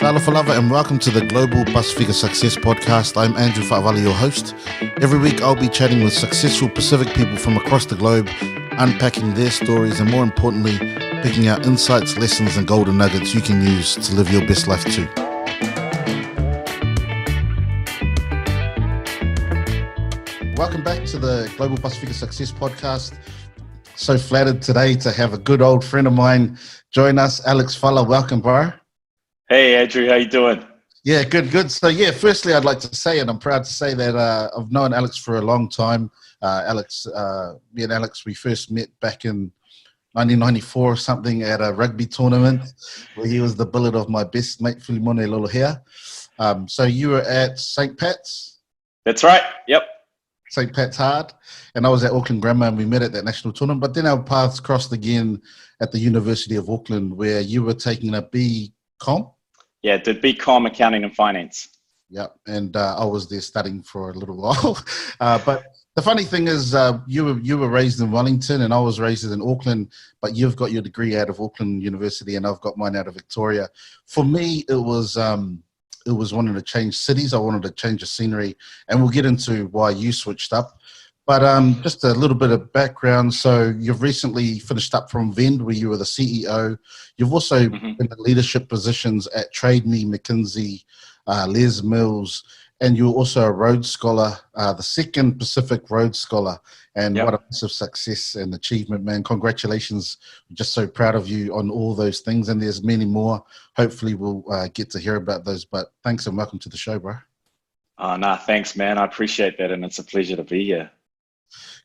Fala, and welcome to the Global Pasifika Success Podcast. I'm Andrew Fa'avali, your host. Every week I'll be chatting with successful Pacific people from across the globe, unpacking their stories and, more importantly, picking out insights, lessons and golden nuggets you can use to live your best life too. Welcome back to the Global Pacifica Success Podcast. So flattered today to have a good old friend of mine join us, Alex Fala. Welcome, bro. Hey, Andrew, how you doing? Yeah, good. So, firstly, I'd like to say, and I'm proud to say that I've known Alex for a long time. Me and Alex, we first met back in 1994 or something at a rugby tournament where he was the billet of my best mate, Filimone Lolohea. So you were at St. Pat's? That's right, yep. St. Pat's Hard, and I was at Auckland Grammar, and we met at that national tournament. But then our paths crossed again at the University of Auckland, where you were taking a BCom. Yeah, did BCom Accounting and Finance. Yeah, and I was there studying for a little while. But the funny thing is, you were raised in Wellington, and I was raised in Auckland. But you've got your degree out of Auckland University, and I've got mine out of Victoria. For me, it was wanting to change cities. I wanted to change the scenery, and we'll get into why you switched up. But just a little bit of background. So you've recently finished up from Vend, where you were the CEO. You've also been in leadership positions at Trade Me, McKinsey, Les Mills, and you were also a Rhodes Scholar, the second Pacific Rhodes Scholar. And What a massive success and achievement, man. Congratulations. We're just so proud of you on all those things. And there's many more. Hopefully we'll get to hear about those. But thanks and welcome to the show, bro. Thanks, man. I appreciate that. And it's a pleasure to be here.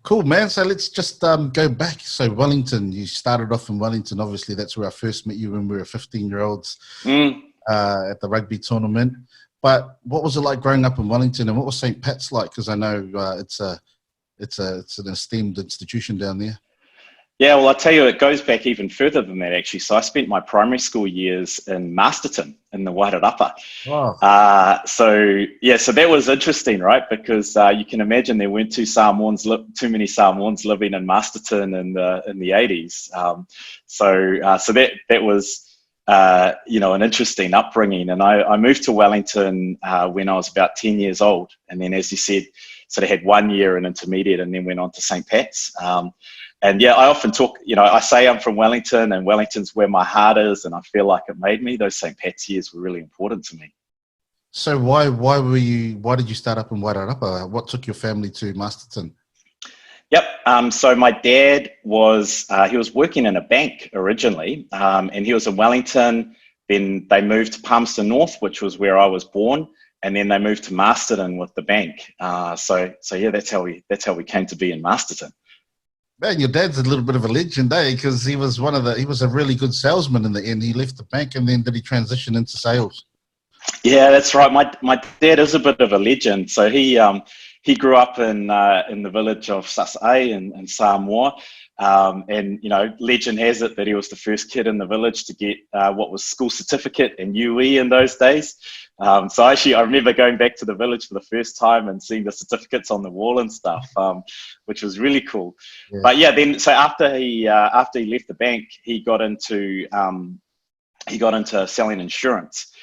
Cool, man. So let's just go back. So Wellington, you started off in Wellington. Obviously, that's where I first met you when we were 15-year-olds at the rugby tournament. But what was it like growing up in Wellington, and what was St. Pat's like? Because I know it's an esteemed institution down there. Yeah, well, I'll tell you, it goes back even further than that, actually. So I spent my primary school years in Masterton in the Wairarapa. Wow. So that was interesting, right? Because you can imagine there weren't too many Samoans living in Masterton in the 80s. So that was an interesting upbringing. And I moved to Wellington when I was about 10 years old. And then, as you said, sort of had 1 year in intermediate and then went on to St. Pat's. And I often talk, I say I'm from Wellington, and Wellington's where my heart is, and I feel like it made me. Those St. Pat's years were really important to me. So why did you start up in Wairarapa? What took your family to Masterton? Yep. So my dad was working in a bank originally, and he was in Wellington. Then they moved to Palmerston North, which was where I was born, and then they moved to Masterton with the bank. So that's how we came to be in Masterton. Man, your dad's a little bit of a legend, eh? Because he was a really good salesman in the end. He left the bank, and then did he transition into sales? Yeah, that's right. My dad is a bit of a legend. So he grew up in the village of Sasai in Samoa. And legend has it that he was the first kid in the village to get what was school certificate and UE in those days. So actually, I remember going back to the village for the first time and seeing the certificates on the wall and stuff, which was really cool. Yeah. But then so after he left the bank, he got into selling insurance,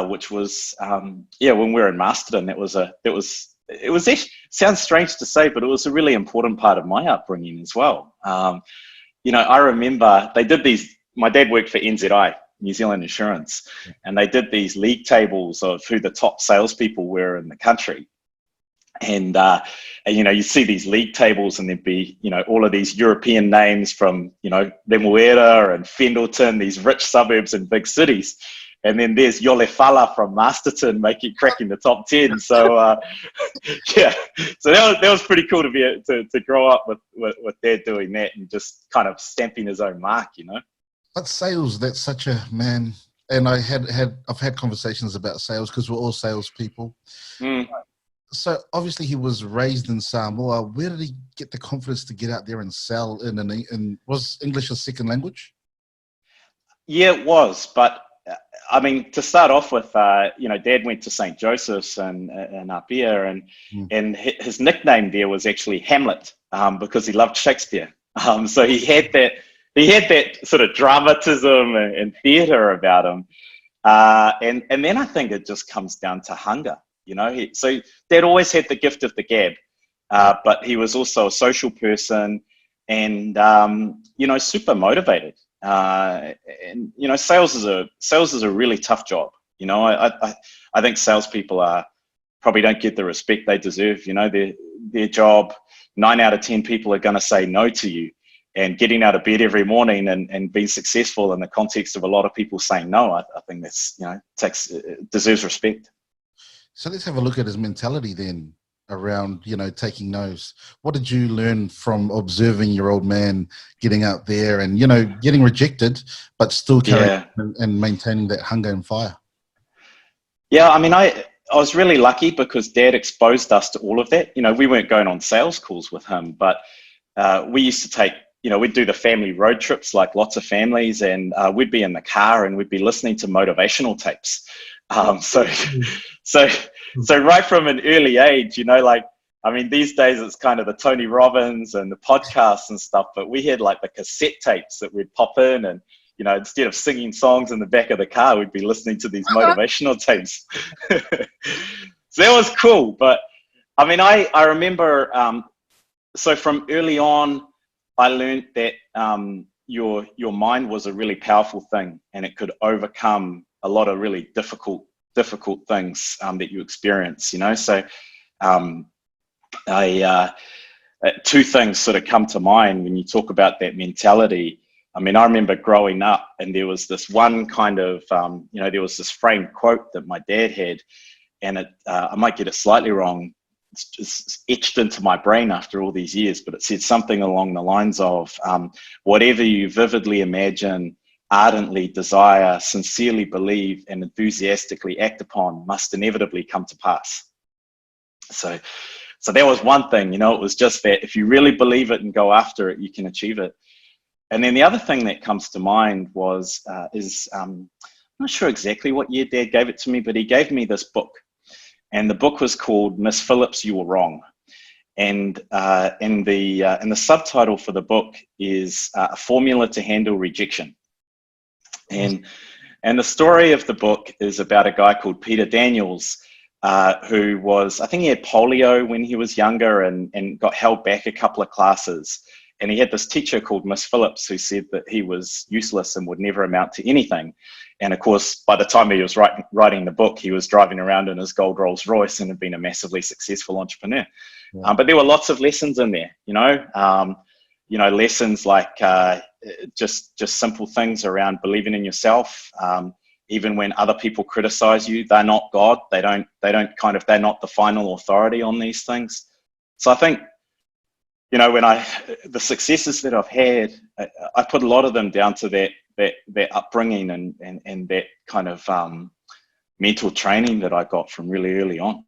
which was when we were in Masterton. It was actually, sounds strange to say, but it was a really important part of my upbringing as well. I remember they did these. My dad worked for NZI, New Zealand Insurance, and they did these league tables of who the top salespeople were in the country. And you see these league tables, and there'd be all of these European names from Lemuera and Fendleton, these rich suburbs and big cities. And then there's Yole Fala from Masterton cracking the top 10. So so that was pretty cool to grow up with Dad doing that and just kind of stamping his own mark, But sales, that's such a man. And I've had conversations about sales because we're all salespeople. So obviously he was raised in Samoa. Where did he get the confidence to get out there and sell in was English a second language? Yeah, it was. But I mean, to start off with, Dad went to St. Joseph's and Apia, and his nickname there was actually Hamlet because he loved Shakespeare. So he had that sort of dramatism and theatre about him. And then I think it just comes down to hunger, you know. So Dad always had the gift of the gab, but he was also a social person, and you know, super motivated. And you know, sales is a really tough job. You know, I think salespeople probably don't get the respect they deserve. You know, their job, 9 out of 10 people are going to say no to you. And getting out of bed every morning and being successful in the context of a lot of people saying no, I think that's, you know, deserves respect. So let's have a look at his mentality then around, you know, taking no's. What did you learn from observing your old man getting out there and, you know, getting rejected, but still carrying and maintaining that hunger and fire? Yeah, I mean, I was really lucky because Dad exposed us to all of that. You know, we weren't going on sales calls with him, but we used to take, you know, we'd do the family road trips like lots of families, and we'd be in the car and we'd be listening to motivational tapes. So right from an early age, you know, like, I mean, these days it's kind of the Tony Robbins and the podcasts and stuff, but we had like the cassette tapes that we'd pop in, and, you know, instead of singing songs in the back of the car, we'd be listening to these motivational tapes. So that was cool. But I mean, I remember, so from early on, I learned that your mind was a really powerful thing, and it could overcome a lot of really difficult things that you experience, you know. So two things sort of come to mind when you talk about that mentality. I mean, I remember growing up, and there was this one kind of, you know, there was this framed quote that my dad had, and I might get it slightly wrong. It's etched into my brain after all these years, but it said something along the lines of, whatever you vividly imagine, ardently desire, sincerely believe, and enthusiastically act upon must inevitably come to pass. So that was one thing, you know. It was just that if you really believe it and go after it, you can achieve it. And then the other thing that comes to mind was, I'm not sure exactly what year Dad gave it to me, but he gave me this book. And the book was called Miss Phillips, You Were Wrong. And in the subtitle for the book is A Formula to Handle Rejection. And the story of the book is about a guy called Peter Daniels, who was, I think he had polio when he was younger and got held back a couple of classes. And he had this teacher called Miss Phillips who said that he was useless and would never amount to anything. And of course, by the time he was writing the book, he was driving around in his gold Rolls Royce and had been a massively successful entrepreneur. Yeah. But there were lots of lessons in there, you know, lessons like just simple things around believing in yourself. Even when other people criticize you, they're not God. They're not the final authority on these things. So I think, you know, the successes that I've had, I put a lot of them down to that upbringing and that kind of mental training that I got from really early on.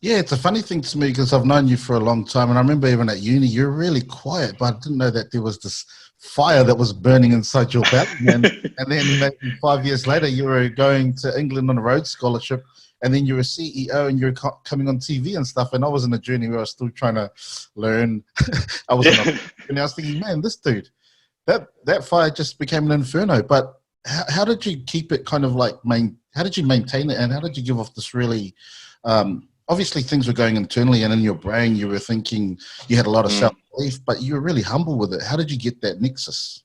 Yeah, it's a funny thing to me because I've known you for a long time, and I remember even at uni, you're really quiet, but I didn't know that there was this fire that was burning inside your belly. And then maybe 5 years later, you were going to England on a Rhodes Scholarship, and then you were CEO and you're coming on TV and stuff. And I was in a journey where I was still trying to learn. And I was thinking, man, this dude, that fire just became an inferno. But how did you keep it kind of like, how did you maintain it? And how did you give off this really, obviously things were going internally and in your brain, you were thinking you had a lot of self-belief, but you were really humble with it. How did you get that nexus?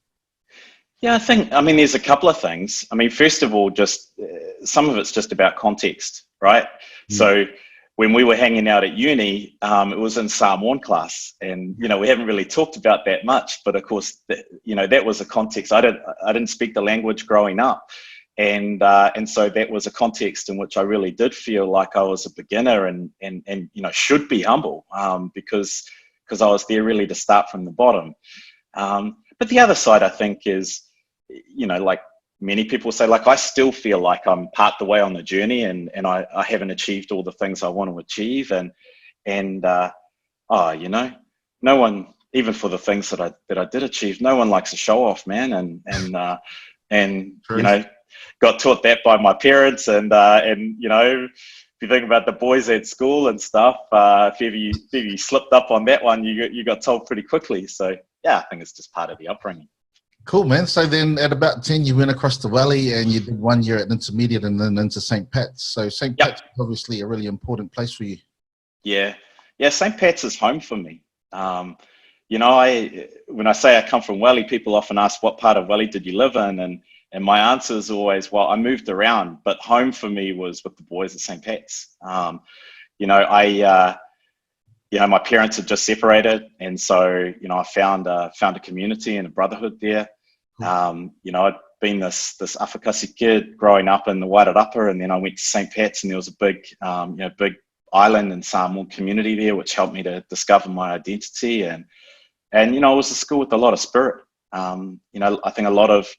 Yeah, I mean, there's a couple of things. I mean, first of all, just some of it's just about context, right? So when we were hanging out at uni, it was in Samoan class, and, you know, we haven't really talked about that much, but of course, you know, that was a context. I didn't speak the language growing up. And so that was a context in which I really did feel like I was a beginner and you know, should be humble, because I was there really to start from the bottom. But the other side, I think, is, you know, like many people say, like, I still feel like I'm part the way on the journey, and I haven't achieved all the things I want to achieve. And you know, no one, even for the things that I did achieve, no one likes a show off, man. And you know, got taught that by my parents, and you know, if you think about the boys at school and stuff, if ever you slipped up on that one, you got told pretty quickly. So yeah, I think it's just part of the upbringing. Cool, man. So then at about 10, you went across the valley and you did 1 year at intermediate and then into St. Pat's. So St. Yep. Pat's is obviously a really important place for you. Yeah. St. Pat's is home for me. When I say I come from Welly, people often ask, what part of Welly did you live in? And my answer is always, well, I moved around, but home for me was with the boys at St. Pat's. My parents had just separated, and so I found a community and a brotherhood there. I'd been this afakasi kid growing up in the Wairarapa, and then I went to St. Pat's, and there was a big island and Samoan community there, which helped me to discover my identity. And it was a school with a lot of spirit. I think a lot of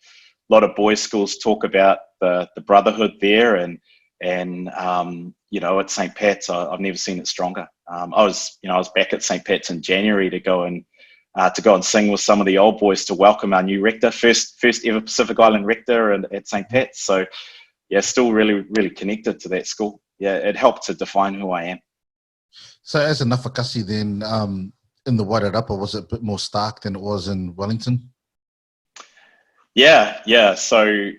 boys' schools talk about the brotherhood there, and at St. Pat's, I've never seen it stronger. I was back at St. Pat's in January to go and sing with some of the old boys to welcome our new rector, first ever Pacific Island rector at St. Pat's. So yeah, still really, really connected to that school. Yeah, it helped to define who I am. So as an afakasi then, in the Wairarapa, was it a bit more stark than it was in Wellington? Yeah. So,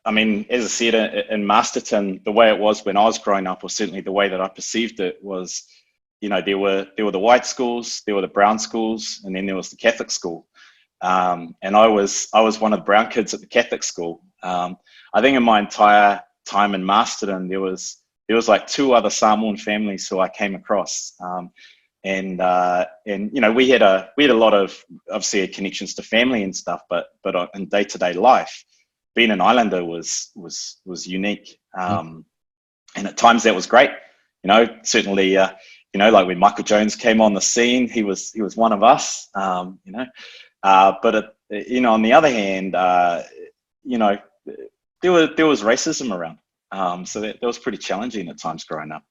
I mean, as I said, in Masterton, the way it was when I was growing up, or certainly the way that I perceived it, was, there were the white schools, there were the brown schools, and then there was the Catholic school. And I was one of the brown kids at the Catholic school. I think in my entire time in Masterton, there was like 2 other Samoan families who I came across. We had a lot of, obviously, connections to family and stuff, but in day-to-day life, being an islander was unique. And at times that was great. Certainly, like when Michael Jones came on the scene, he was one of us. But on the other hand, there was racism around. So that was pretty challenging at times growing up.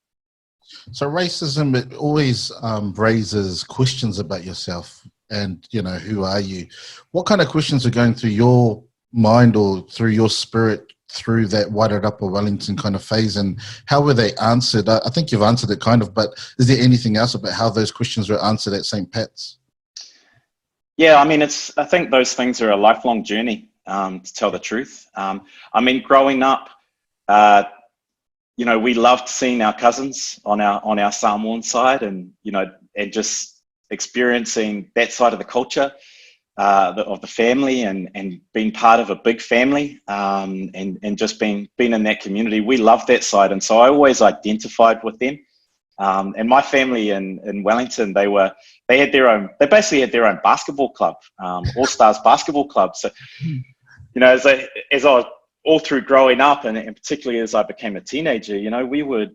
So racism, it always raises questions about yourself and, who are you? What kind of questions are going through your mind or through your spirit through that Wairarapa Wellington kind of phase, and how were they answered? I think you've answered it kind of, but is there anything else about how those questions were answered at St. Pat's? Yeah, I mean, I think those things are a lifelong journey, to tell the truth. Growing up, we loved seeing our cousins on our Samoan side, and just experiencing that side of the culture, of the family, and being part of a big family, and just being in that community. We loved that side, and so I always identified with them. And my family in Wellington, they basically had their own basketball club, All Stars basketball club. So, as I was all through growing up, and particularly as I became a teenager,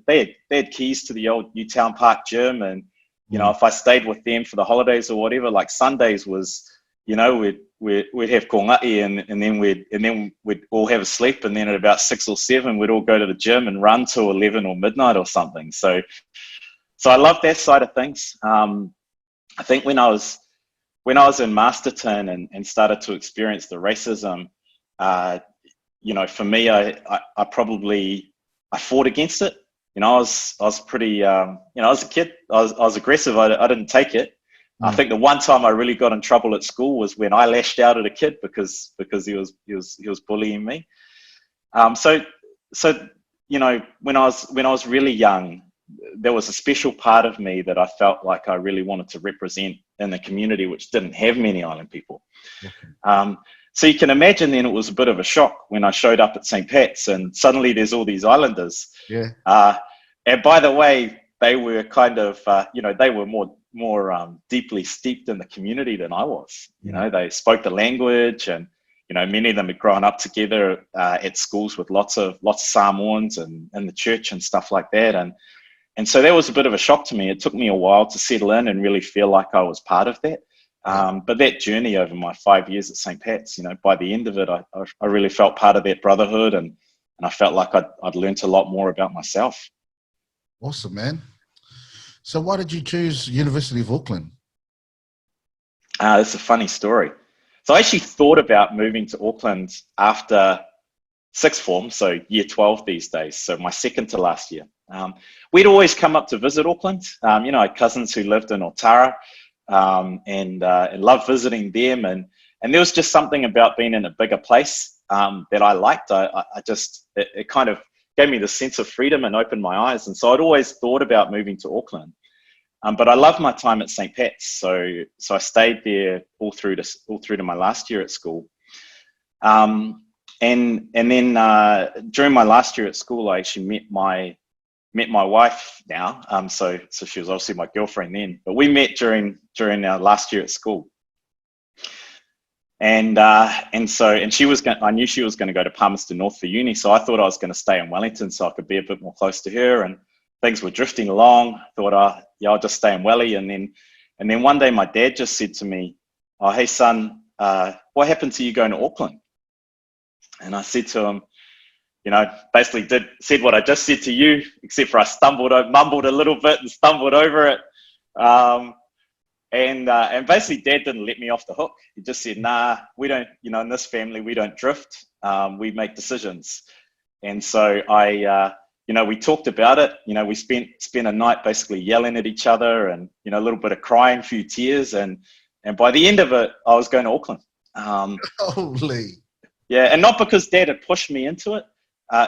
they had keys to the old Newtown Park gym, and if I stayed with them for the holidays or whatever, like Sundays was, we'd have kongai, and then we'd all have a sleep, and then at about 6 or 7, we'd all go to the gym and run till 11 or midnight or something. So I love that side of things. I think when I was in Masterton and started to experience the racism, for me, I fought against it. I was pretty, I was a kid. I was aggressive. I didn't take it. I think the one time I really got in trouble at school was when I lashed out at a kid because he was bullying me. So when I was really young, there was a special part of me that I felt like I really wanted to represent in the community, which didn't have many island people. Okay. So you can imagine then it was a bit of a shock when I showed up at St. Pat's and suddenly there's all these islanders. Yeah. And by the way, they were kind of, they were more deeply steeped in the community than I was. They spoke the language, and many of them had grown up together at schools with lots of Samoans and in the church and stuff like that. And so that was a bit of a shock to me. It took me a while to settle in and really feel like I was part of that. But that journey over my 5 years at St. Pat's, by the end of it, I really felt part of that brotherhood, and I felt like I'd learned a lot more about myself. Awesome, man. So why did you choose University of Auckland? That's a funny story. So I actually thought about moving to Auckland after sixth form, so year 12 these days, so my second to last year. We'd always come up to visit Auckland. I had cousins who lived in Otara, and loved visiting them. And there was just something about being in a bigger place that I liked. It kind of gave me the sense of freedom and opened my eyes. And so I'd always thought about moving to Auckland. But I loved my time at St. Pat's, so I stayed there all through to my last year at school. And then during my last year at school, I actually met my wife now. So she was obviously my girlfriend then, but we met during our last year at school. And she was I knew she was going to go to Palmerston North for uni, so I thought I was going to stay in Wellington so I could be a bit more close to her. And things were drifting along. Thought, I'll just stay in Welly. And then one day my dad just said to me, "Oh, hey son, what happened to you going to Auckland?" And I said to him, basically said what I just said to you, except for I mumbled a little bit and stumbled over it. And basically Dad didn't let me off the hook. He just said, "Nah, we don't, in this family, we don't drift. We make decisions." And so we talked about it. We spent a night basically yelling at each other and, a little bit of crying, a few tears. And by the end of it, I was going to Auckland. Holy. Yeah. And not because Dad had pushed me into it.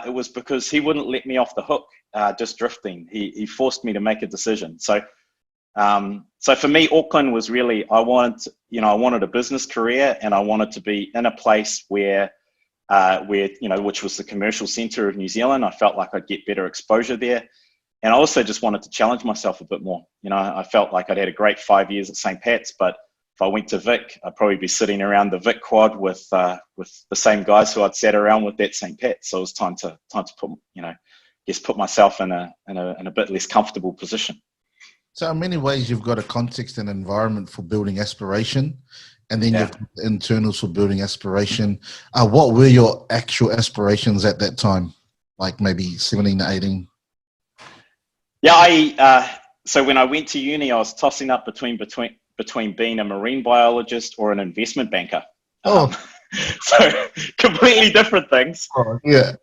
It was because he wouldn't let me off the hook, just drifting. He forced me to make a decision. So for me, Auckland was really, I wanted a business career, and I wanted to be in a place where which was the commercial centre of New Zealand. I felt like I'd get better exposure there. And I also just wanted to challenge myself a bit more. I felt like I'd had a great 5 years at St. Pat's, but if I went to Vic, I'd probably be sitting around the Vic quad with the same guys who I'd sat around with at St. Pat's. So it was time to put myself in a bit less comfortable position. So in many ways, you've got a context and environment for building aspiration, and then you've got the internals for building aspiration. What were your actual aspirations at that time? Like maybe 17 to 18? Yeah, so when I went to uni, I was tossing up between being a marine biologist or an investment banker. So completely different things. Oh, yeah.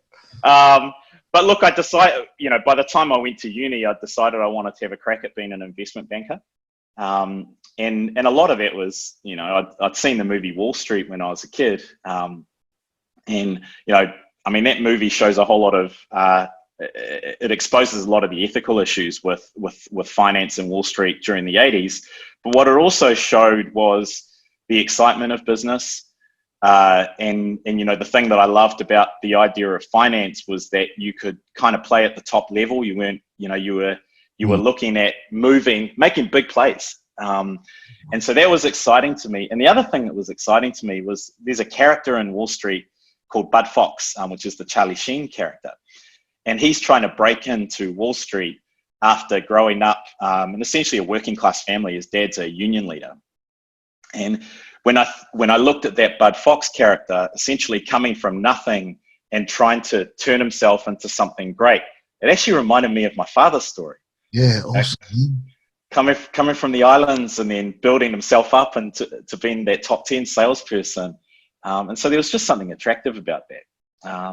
But look, I decided, by the time I went to uni, I decided I wanted to have a crack at being an investment banker. And a lot of it was, I'd seen the movie Wall Street when I was a kid. That movie shows a whole lot of, it exposes a lot of the ethical issues with finance and Wall Street during the 80s. But what it also showed was the excitement of business. And the thing that I loved about the idea of finance was that you could kind of play at the top level. You weren't, you were looking at making big plays. And so that was exciting to me. And the other thing that was exciting to me was there's a character in Wall Street called Bud Fox, which is the Charlie Sheen character. And he's trying to break into Wall Street after growing up in essentially a working class family. His dad's a union leader. And when I looked at that Bud Fox character, essentially coming from nothing and trying to turn himself into something great, it actually reminded me of my father's story. Yeah, awesome. Coming from the islands and then building himself up and to being that top 10 salesperson. And so there was just something attractive about that.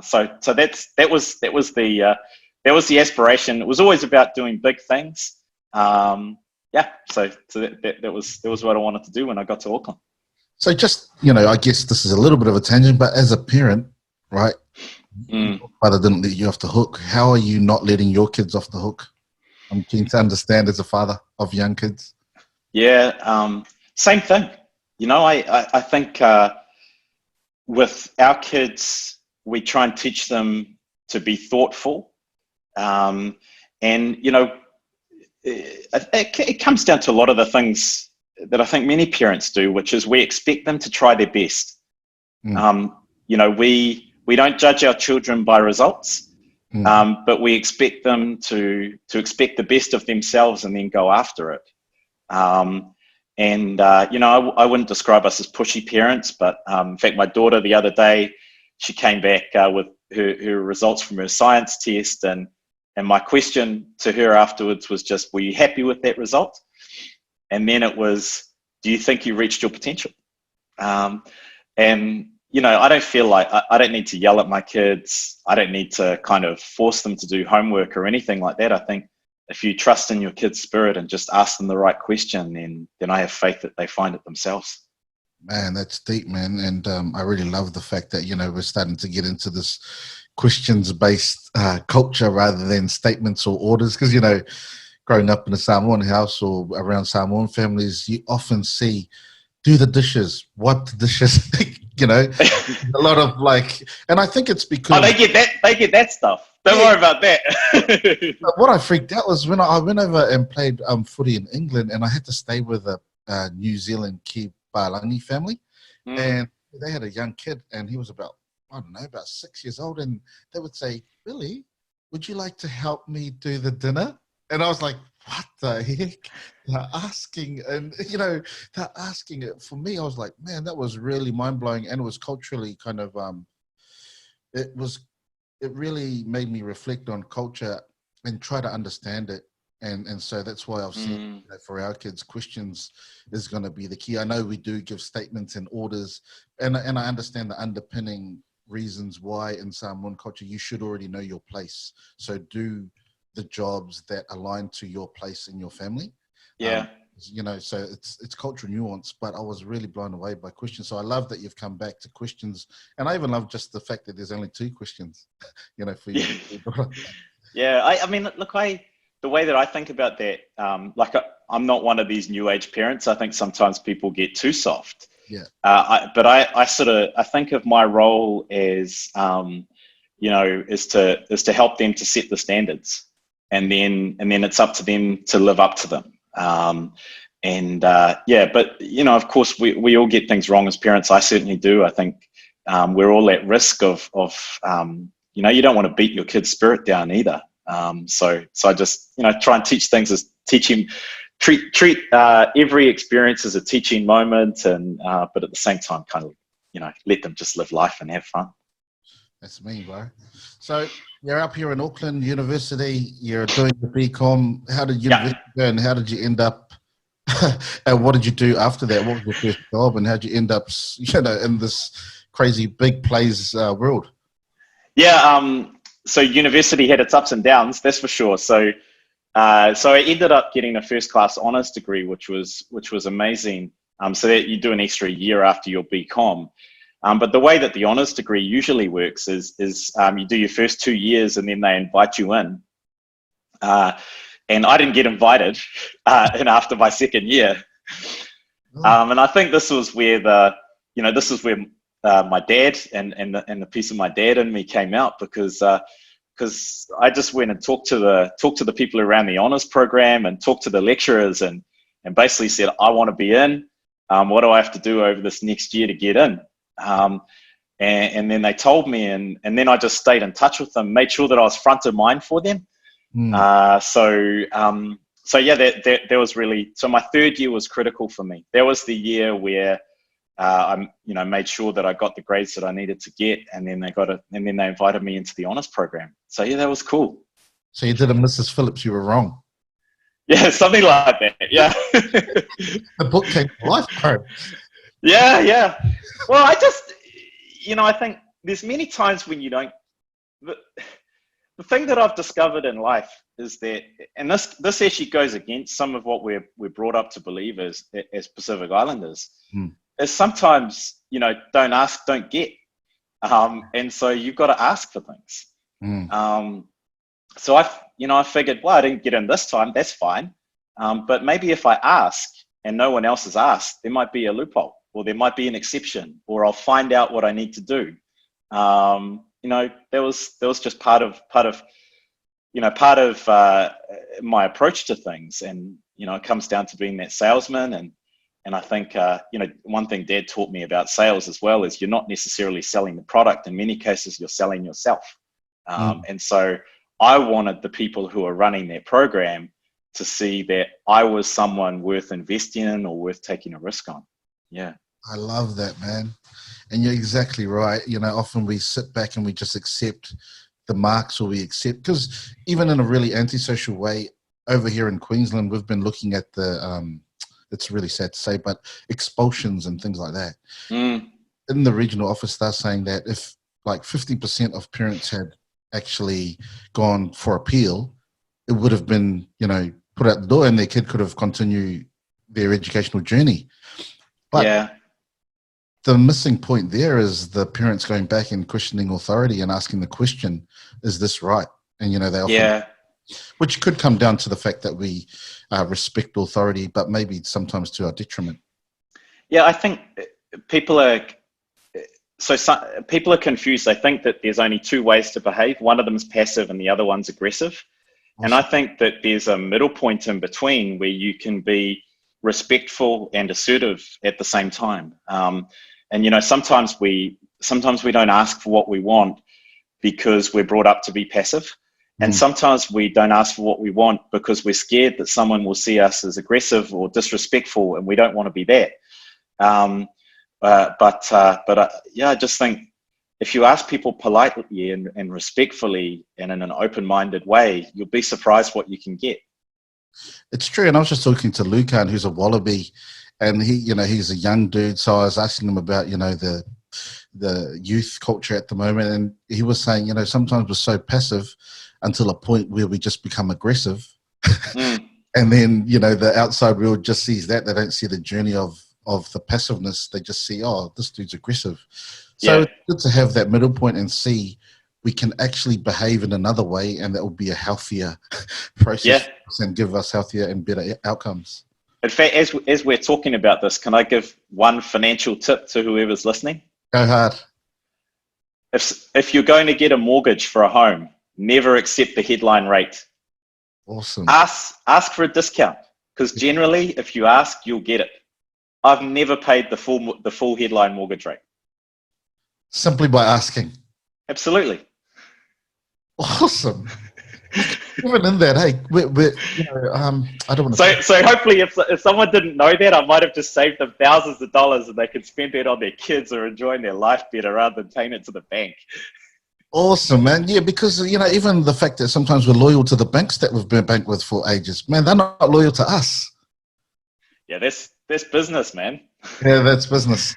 So that was the aspiration. It was always about doing big things. So that was what I wanted to do when I got to Auckland. So just, I guess this is a little bit of a tangent, but as a parent, right, father didn't let you off the hook. How are you not letting your kids off the hook? I'm keen to understand as a father of young kids. Yeah, same thing. I think with our kids, we try and teach them to be thoughtful. It comes down to a lot of the things that I think many parents do, which is we expect them to try their best. We don't judge our children by results, but we expect them to expect the best of themselves and then go after it. I wouldn't describe us as pushy parents, but in fact, my daughter the other day, she came back with her results from her science test, and my question to her afterwards was just, were you happy with that result? And then it was, do you think you reached your potential? I don't feel like I don't need to yell at my kids. I don't need to kind of force them to do homework or anything like that. I think if you trust in your kid's spirit and just ask them the right question, then I have faith that they find it themselves. Man, that's deep, man. And I really love the fact that, we're starting to get into this questions-based culture rather than statements or orders. Because, growing up in a Samoan house or around Samoan families, you often see, do the dishes, wipe the dishes, a lot of and I think it's Oh, because they get that stuff. Don't worry about that. what I freaked out was when I went over and played footy in England, and I had to stay with a New Zealand Kiwi family, and they had a young kid, and he was about, I don't know, about 6 years old, and they would say, "Billy, would you like to help me do the dinner?" And I was like, "What the heck?" They're asking, and they're asking it for me. I was like, "Man, that was really mind blowing," and it was culturally kind of it was it really made me reflect on culture and try to understand it. And so that's why I've seen for our kids, questions is going to be the key. I know we do give statements and orders, and I understand the underpinning reasons why in Samoan culture you should already know your place. So do the jobs that align to your place in your family. Yeah. So it's cultural nuance, but I was really blown away by questions. So I love that you've come back to questions, and I even love just the fact that there's only 2 questions, for you. Yeah. I mean, look, the way that I think about that, I'm not one of these new age parents. I think sometimes people get too soft. Yeah. But I think of my role as, is to help them to set the standards, and then it's up to them to live up to them. But of course we all get things wrong as parents. I certainly do. I think we're all at risk of you don't want to beat your kid's spirit down either. So I just try and teach things as teaching, treat every experience as a teaching moment, and but at the same time kind of let them just live life and have fun. That's me, bro. So you're up here in Auckland University, you're doing the BCom. How did university go, and how did you end up, and what did you do after that? What was your first job, and how did you end up, in this crazy big plays world? Yeah, so university had its ups and downs, that's for sure. So I ended up getting a first class honours degree, which was amazing. So that you do an extra year after your BCom. But the way that the honours degree usually works is you do your first 2 years and then they invite you in. And I didn't get invited in after my second year. And I think this was where my dad and the piece of my dad in me came out, because I just went and talked to the people around the honours program and talked to the lecturers and basically said, I want to be in. What do I have to do over this next year to get in? And then they told me, and then I just stayed in touch with them, made sure that I was front of mind for them. So yeah, that was really, so my third year was critical for me. That was the year where I made sure that I got the grades that I needed to get, and then they invited me into the honours program. So yeah, that was cool. So you did a Mrs. Phillips, you were wrong. Yeah, something like that. Yeah. The book came to life, bro. Yeah. Well, I just, I think there's many times when you don't. The thing that I've discovered in life is that, and this actually goes against some of what we're brought up to believe as Pacific Islanders, is sometimes, don't ask, don't get. And so you've got to ask for things. So I figured, well, I didn't get in this time, that's fine. But maybe if I ask and no one else has asked, there might be a loophole, or there might be an exception, or I'll find out what I need to do. There was just part of my approach to things, and it comes down to being that salesman. And I think one thing Dad taught me about sales as well is you're not necessarily selling the product. In many cases, you're selling yourself. And so I wanted the people who are running their program to see that I was someone worth investing in or worth taking a risk on. Yeah. I love that, man. And you're exactly right. Often we sit back and we just accept the marks, or we accept, because even in a really antisocial way over here in Queensland, we've been looking at the, it's really sad to say, but expulsions and things like that. In the regional office, they're saying that if like 50% of parents had actually gone for appeal, it would have been, put out the door, and their kid could have continued their educational journey. But the missing point there is the parents going back and questioning authority and asking the question, is this right? And, they often, which could come down to the fact that we respect authority, but maybe sometimes to our detriment. Yeah, I think people are confused. They think that there's only two ways to behave. One of them is passive and the other one's aggressive. Awesome. And I think that there's a middle point in between where you can be respectful and assertive at the same time. And sometimes we don't ask for what we want because we're brought up to be passive. And sometimes we don't ask for what we want because we're scared that someone will see us as aggressive or disrespectful, and we don't want to be that. I just think if you ask people politely and respectfully and in an open-minded way, you'll be surprised what you can get. It's true. And I was just talking to Lucan, who's a Wallaby, and he's a young dude. So I was asking him about, the youth culture at the moment. And he was saying, sometimes we're so passive until a point where we just become aggressive. And then, the outside world just sees that. They don't see the journey of the passiveness. They just see, oh, this dude's aggressive. So it's good to have that middle point and see we can actually behave in another way, and that will be a healthier process and give us healthier and better outcomes. In fact, as we're talking about this, can I give one financial tip to whoever's listening? Go hard. If you're going to get a mortgage for a home, never accept the headline rate. Awesome. Ask for a discount, because generally, if you ask, you'll get it. I've never paid the full headline mortgage rate. Simply by asking. Absolutely. Awesome. Even in that, hey, I don't want to. So hopefully, if someone didn't know that, I might have just saved them thousands of dollars, and they could spend that on their kids or enjoying their life better rather than paying it to the bank. Awesome, man. Yeah, because even the fact that sometimes we're loyal to the banks that we've been banked with for ages, man, they're not loyal to us. Yeah, that's business, man. Yeah, that's business.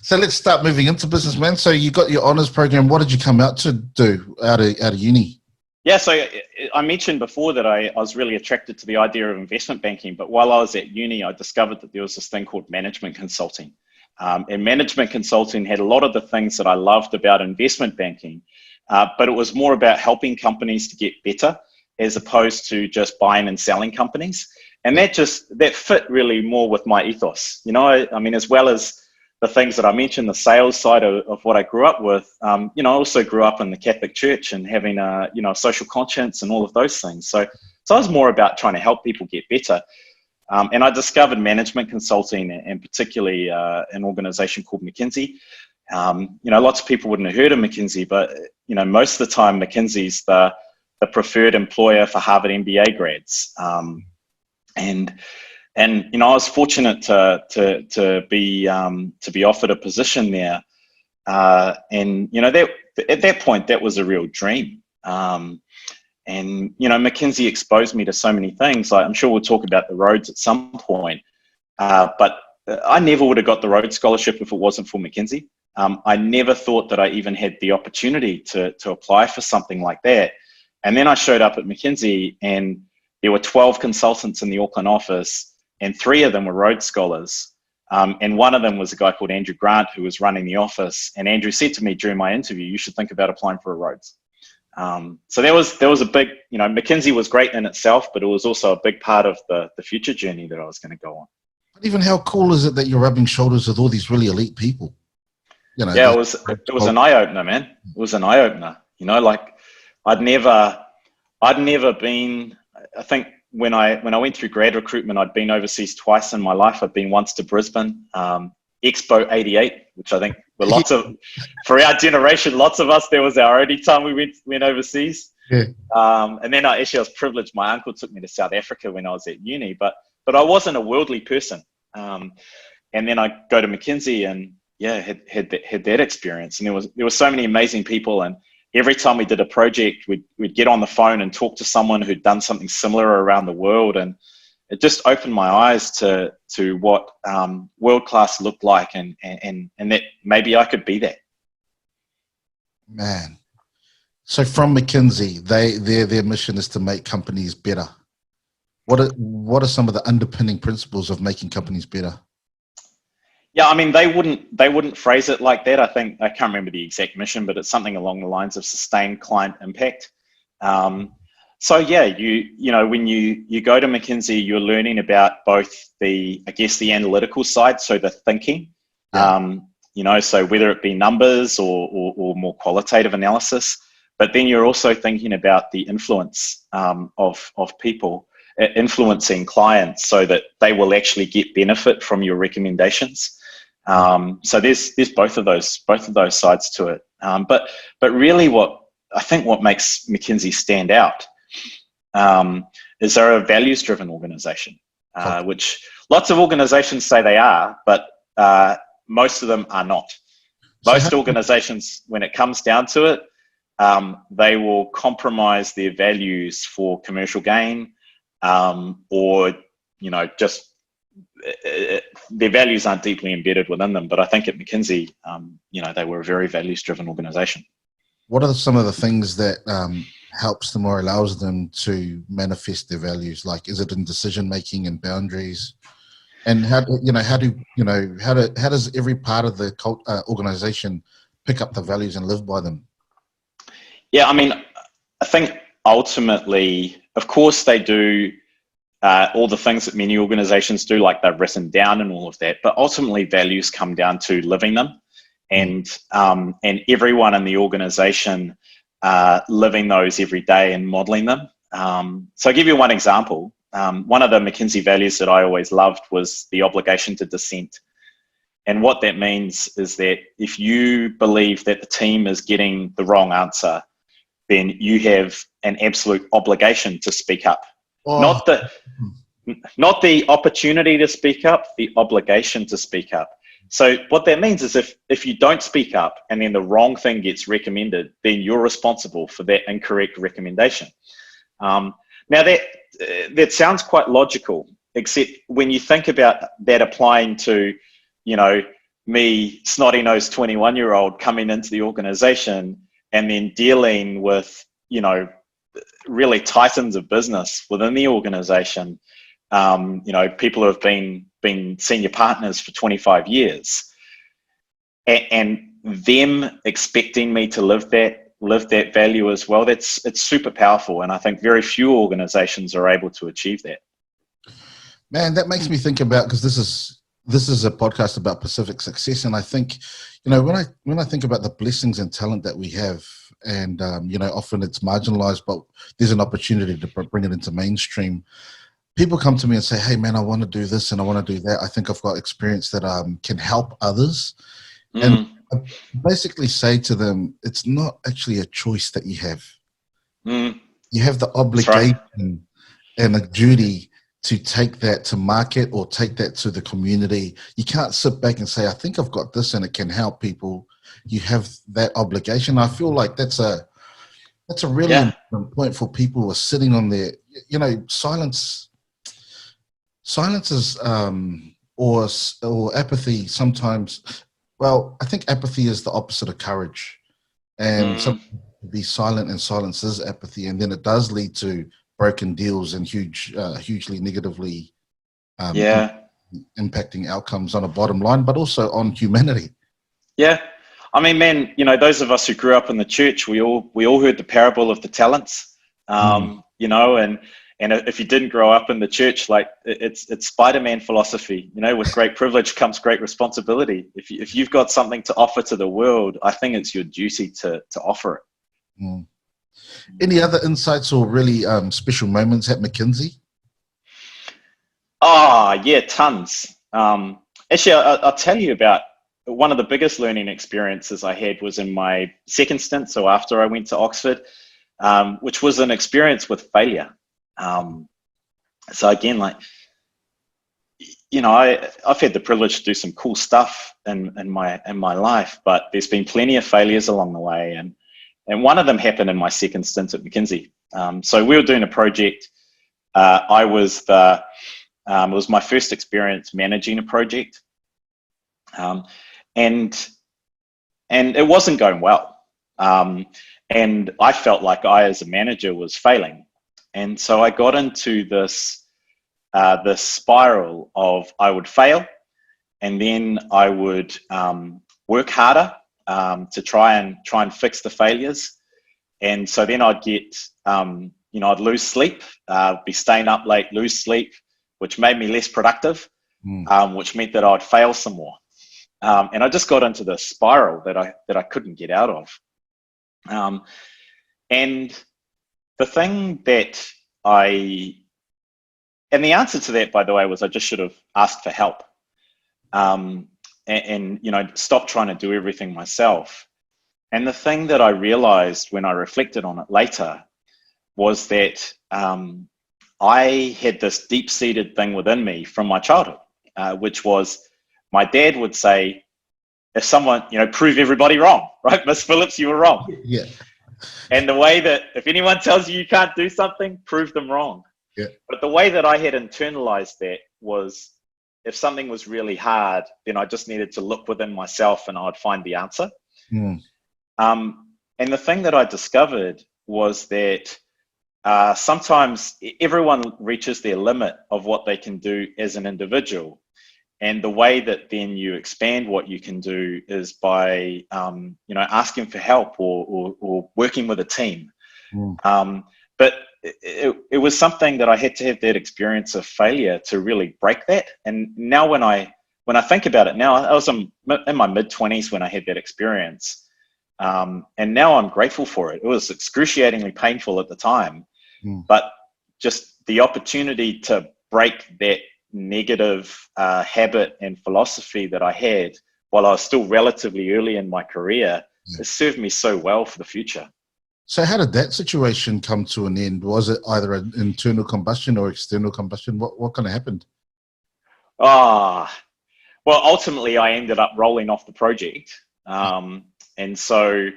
So let's start moving into business, man. So you got your honours program. What did you come out to do out of uni? Yeah, so I mentioned before that I was really attracted to the idea of investment banking, but while I was at uni, I discovered that there was this thing called management consulting. And management consulting had a lot of the things that I loved about investment banking, but it was more about helping companies to get better as opposed to just buying and selling companies. And that fit really more with my ethos. I mean, as well as the things that I mentioned, the sales side of what I grew up with, I also grew up in the Catholic Church and having a social conscience and all of those things. So I was more about trying to help people get better. And I discovered management consulting, and particularly an organization called McKinsey. Lots of people wouldn't have heard of McKinsey, but most of the time McKinsey's the preferred employer for Harvard MBA grads. And I was fortunate to be offered a position there, and that at that point that was a real dream. And McKinsey exposed me to so many things. Like, I'm sure we'll talk about the Rhodes at some point, but I never would have got the Rhodes Scholarship if it wasn't for McKinsey. I never thought that I even had the opportunity to apply for something like that. And then I showed up at McKinsey, and there were 12 consultants in the Auckland office, and 3 of them were Rhodes Scholars. And one of them was a guy called Andrew Grant, who was running the office. And Andrew said to me during my interview, you should think about applying for a Rhodes. So there was a big, McKinsey was great in itself, but it was also a big part of the future journey that I was going to go on. But even how cool is it that you're rubbing shoulders with all these really elite people? Yeah, it was an eye-opener, man. It was an eye-opener. Like I'd never been, I think, when I went through grad recruitment, I'd been overseas twice in my life. I'd been once to Brisbane, Expo 88, which I think were for our generation, lots of us, there was our only time we went overseas. Yeah. And then I was privileged. My uncle took me to South Africa when I was at uni, but I wasn't a worldly person. And then I go to McKinsey and had that experience. And there were so many amazing people, and every time we did a project, we'd get on the phone and talk to someone who'd done something similar around the world. And it just opened my eyes to what world-class looked like, and that maybe I could be that. Man. So from McKinsey, their mission is to make companies better. What are some of the underpinning principles of making companies better? Yeah, I mean, they wouldn't phrase it like that. I think I can't remember the exact mission, but it's something along the lines of sustained client impact. Um, so yeah, you know when you go to McKinsey, you're learning about both the analytical side, so the thinking, Yeah. you know, so whether it be numbers or more qualitative analysis, but then you're also thinking about the influence of people influencing clients so that they will actually get benefit from your recommendations. So there's both of those sides to it. But really, what makes McKinsey stand out is they're a values-driven organisation, which lots of organisations say they are, but most of them are not. Most organisations, when it comes down to it, they will compromise their values for commercial gain, or just their values aren't deeply embedded within them. But I think at McKinsey, they were a very values-driven organisation. What are some of the things that helps them or allows them to manifest their values? Like, is it in decision making and boundaries? And how does every part of the organization pick up the values and live by them? Yeah, I mean, I think ultimately, of course, they do all the things that many organizations do, like they're written down and all of that. But ultimately, values come down to living them, and everyone in the organization living those every day and modeling them. So I'll give you one example. One of the McKinsey values that I always loved was the obligation to dissent. And what that means is that if you believe that the team is getting the wrong answer, then you have an absolute obligation to speak up. Not the opportunity to speak up, the obligation to speak up. So what that means is if you don't speak up and then the wrong thing gets recommended, then you're responsible for that incorrect recommendation. Now that sounds quite logical, except when you think about that applying to, me, snotty-nosed 21-year-old coming into the organization and then dealing with, really titans of business within the organization, people who have been senior partners for 25 years, and them expecting me to live that value as well. It's super powerful, and I think very few organizations are able to achieve that. Man, that makes me think about, because this is a podcast about Pacific success, and I think, when I think about the blessings and talent that we have, and often it's marginalized, but there's an opportunity to bring it into mainstream. People come to me and say, "Hey, man, I want to do this and I want to do that. I think I've got experience that can help others." And I basically say to them, it's not actually a choice that you have. You have the obligation and a duty to take that to market or take that to the community. You can't sit back and say, "I think I've got this and it can help people." You have that obligation. I feel like that's a really important point for people who are sitting on their, silence is or apathy sometimes. Well, I think apathy is the opposite of courage, and be silent, and silence is apathy, and then it does lead to broken deals and hugely negatively impacting outcomes on a bottom line, but also on humanity. Yeah. I mean, man, those of us who grew up in the church, we all heard the parable of the talents, and if you didn't grow up in the church, like it's Spider-Man philosophy, with great privilege comes great responsibility. If you've got something to offer to the world, I think it's your duty to offer it. Any other insights or really special moments at McKinsey? Oh, yeah, tons. Actually, I'll tell you about one of the biggest learning experiences I had was in my second stint, so after I went to Oxford, which was an experience with failure. So again, I've had the privilege to do some cool stuff in my life, but there's been plenty of failures along the way, and one of them happened in my second stint at McKinsey. So we were doing a project. It was my first experience managing a project. And it wasn't going well. And I felt like I, as a manager, was failing. And so I got into this spiral of I would fail, and then I would work harder to try and fix the failures. And so then I'd get, I'd lose sleep, be staying up late, lose sleep, which made me less productive, which meant that I'd fail some more. And I just got into this spiral that I couldn't get out of. And the thing that and the answer to that, by the way, was I just should have asked for help, and stop trying to do everything myself. And the thing that I realized when I reflected on it later was that I had this deep-seated thing within me from my childhood, which was my dad would say, if someone, prove everybody wrong, right? Miss Phillips, you were wrong. Yeah. And the way that if anyone tells you can't do something, prove them wrong. Yeah. But the way that I had internalized that was if something was really hard, then I just needed to look within myself and I'd find the answer. And the thing that I discovered was that sometimes everyone reaches their limit of what they can do as an individual. And the way that then you expand what you can do is by, asking for help or working with a team. But it was something that I had to have that experience of failure to really break that. And now when I think about it now, I was in my mid-20s when I had that experience. And now I'm grateful for it. It was excruciatingly painful at the time, but just the opportunity to break that negative habit and philosophy that I had while I was still relatively early in my career has served me so well for the future. So how did that situation come to an end? Was it either an internal combustion or external combustion? What kind of happened? Well, ultimately I ended up rolling off the project. And so,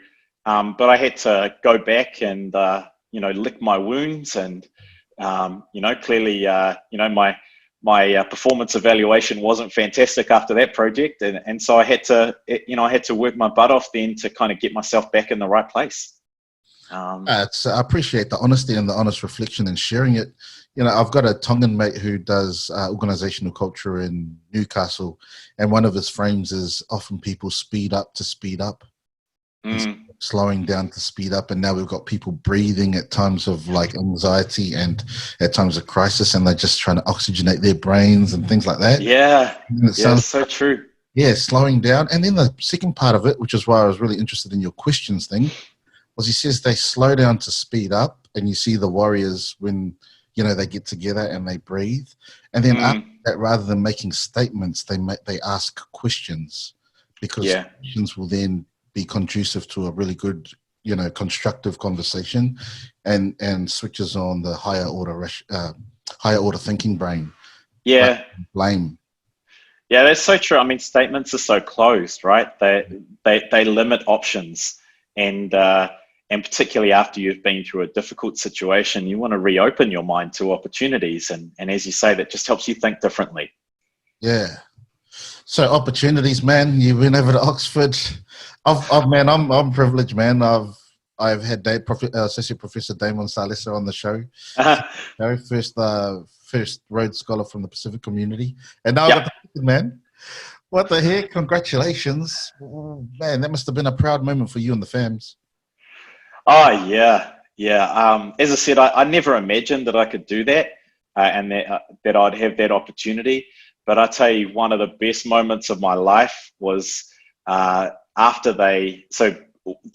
but I had to go back and, lick my wounds and, clearly, my performance evaluation wasn't fantastic after that project. And so I had to work my butt off then to kind of get myself back in the right place. I appreciate the honesty and the honest reflection and sharing it. I've got a Tongan mate who does organizational culture in Newcastle, and one of his frames is often people speed up to speed up, slowing down to speed up. And now we've got people breathing at times of like anxiety and at times of crisis, and they're just trying to oxygenate their brains and things like that. Yeah, sounds so true. Yeah, slowing down. And then the second part of it, which is why I was really interested in your questions thing, was he says they slow down to speed up, and you see the warriors when they get together and they breathe, and then after that, rather than making statements, they ask questions, because questions will then be conducive to a really good constructive conversation, and switches on the higher order thinking brain. Blame. Yeah, that's so true. I mean, statements are so closed, right? They limit options, and particularly after you've been through a difficult situation, you want to reopen your mind to opportunities. And as you say, that just helps you think differently. Yeah. So opportunities, man. You've been over to Oxford. I'm privileged, man. I've had Associate Professor Damon Salesa on the show. First Rhodes Scholar from the Pacific Community. And now I've got the man. What the heck? Congratulations. Oh, man, that must have been a proud moment for you and the fams. Oh, yeah. As I said, I never imagined that I could do that, and that I'd have that opportunity. But I tell you, one of the best moments of my life was after the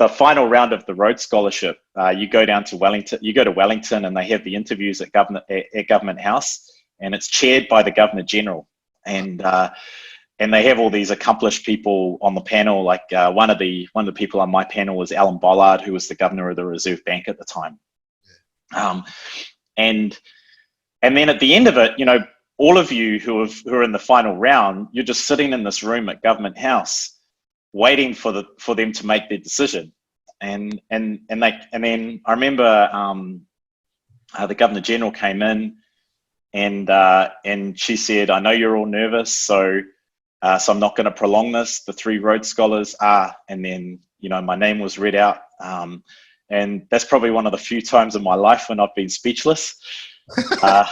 final round of the Rhodes Scholarship. You go down to Wellington. You go to Wellington, and they have the interviews at Government House, and it's chaired by the Governor General, and they have all these accomplished people on the panel. Like one of the people on my panel was Alan Bollard, who was the governor of the Reserve Bank at the time. And then at the end of it, all of you who are in the final round, you're just sitting in this room at Government House, waiting for them to make their decision. And then I remember the Governor General came in, and she said, "I know you're all nervous, so I'm not going to prolong this. The 3 Rhodes Scholars are," and then, my name was read out. And that's probably one of the few times in my life when I've been speechless. But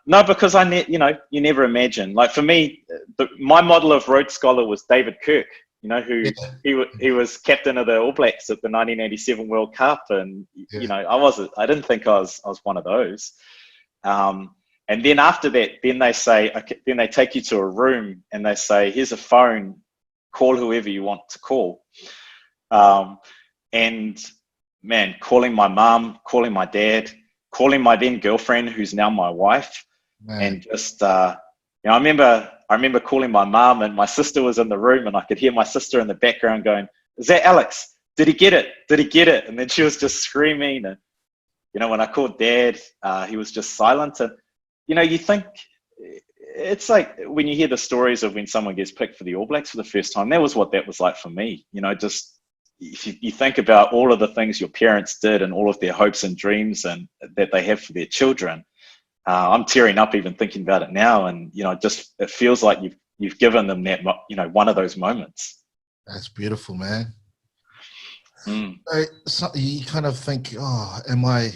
No, because you never imagine. Like for me, my model of Rhodes Scholar was David Kirk. Who he was captain of the All Blacks at the 1987 World Cup, and I didn't think I was one of those. And then after that, then they take you to a room and they say, here's a phone, call whoever you want to call. And man, calling my mom, calling my dad, calling my then girlfriend, who's now my wife. Man. And just, I remember calling my mom, and my sister was in the room, and I could hear my sister in the background going, is that Alex? Did he get it? Did he get it? And then she was just screaming. And, when I called dad, he was just silent. And, you think it's like when you hear the stories of when someone gets picked for the All Blacks for the first time, that was what that was like for me. Just if you think about all of the things your parents did and all of their hopes and dreams and that they have for their children, I'm tearing up even thinking about it now. And, it feels like you've given them that, one of those moments. That's beautiful, man. Mm. So you kind of think, oh, am I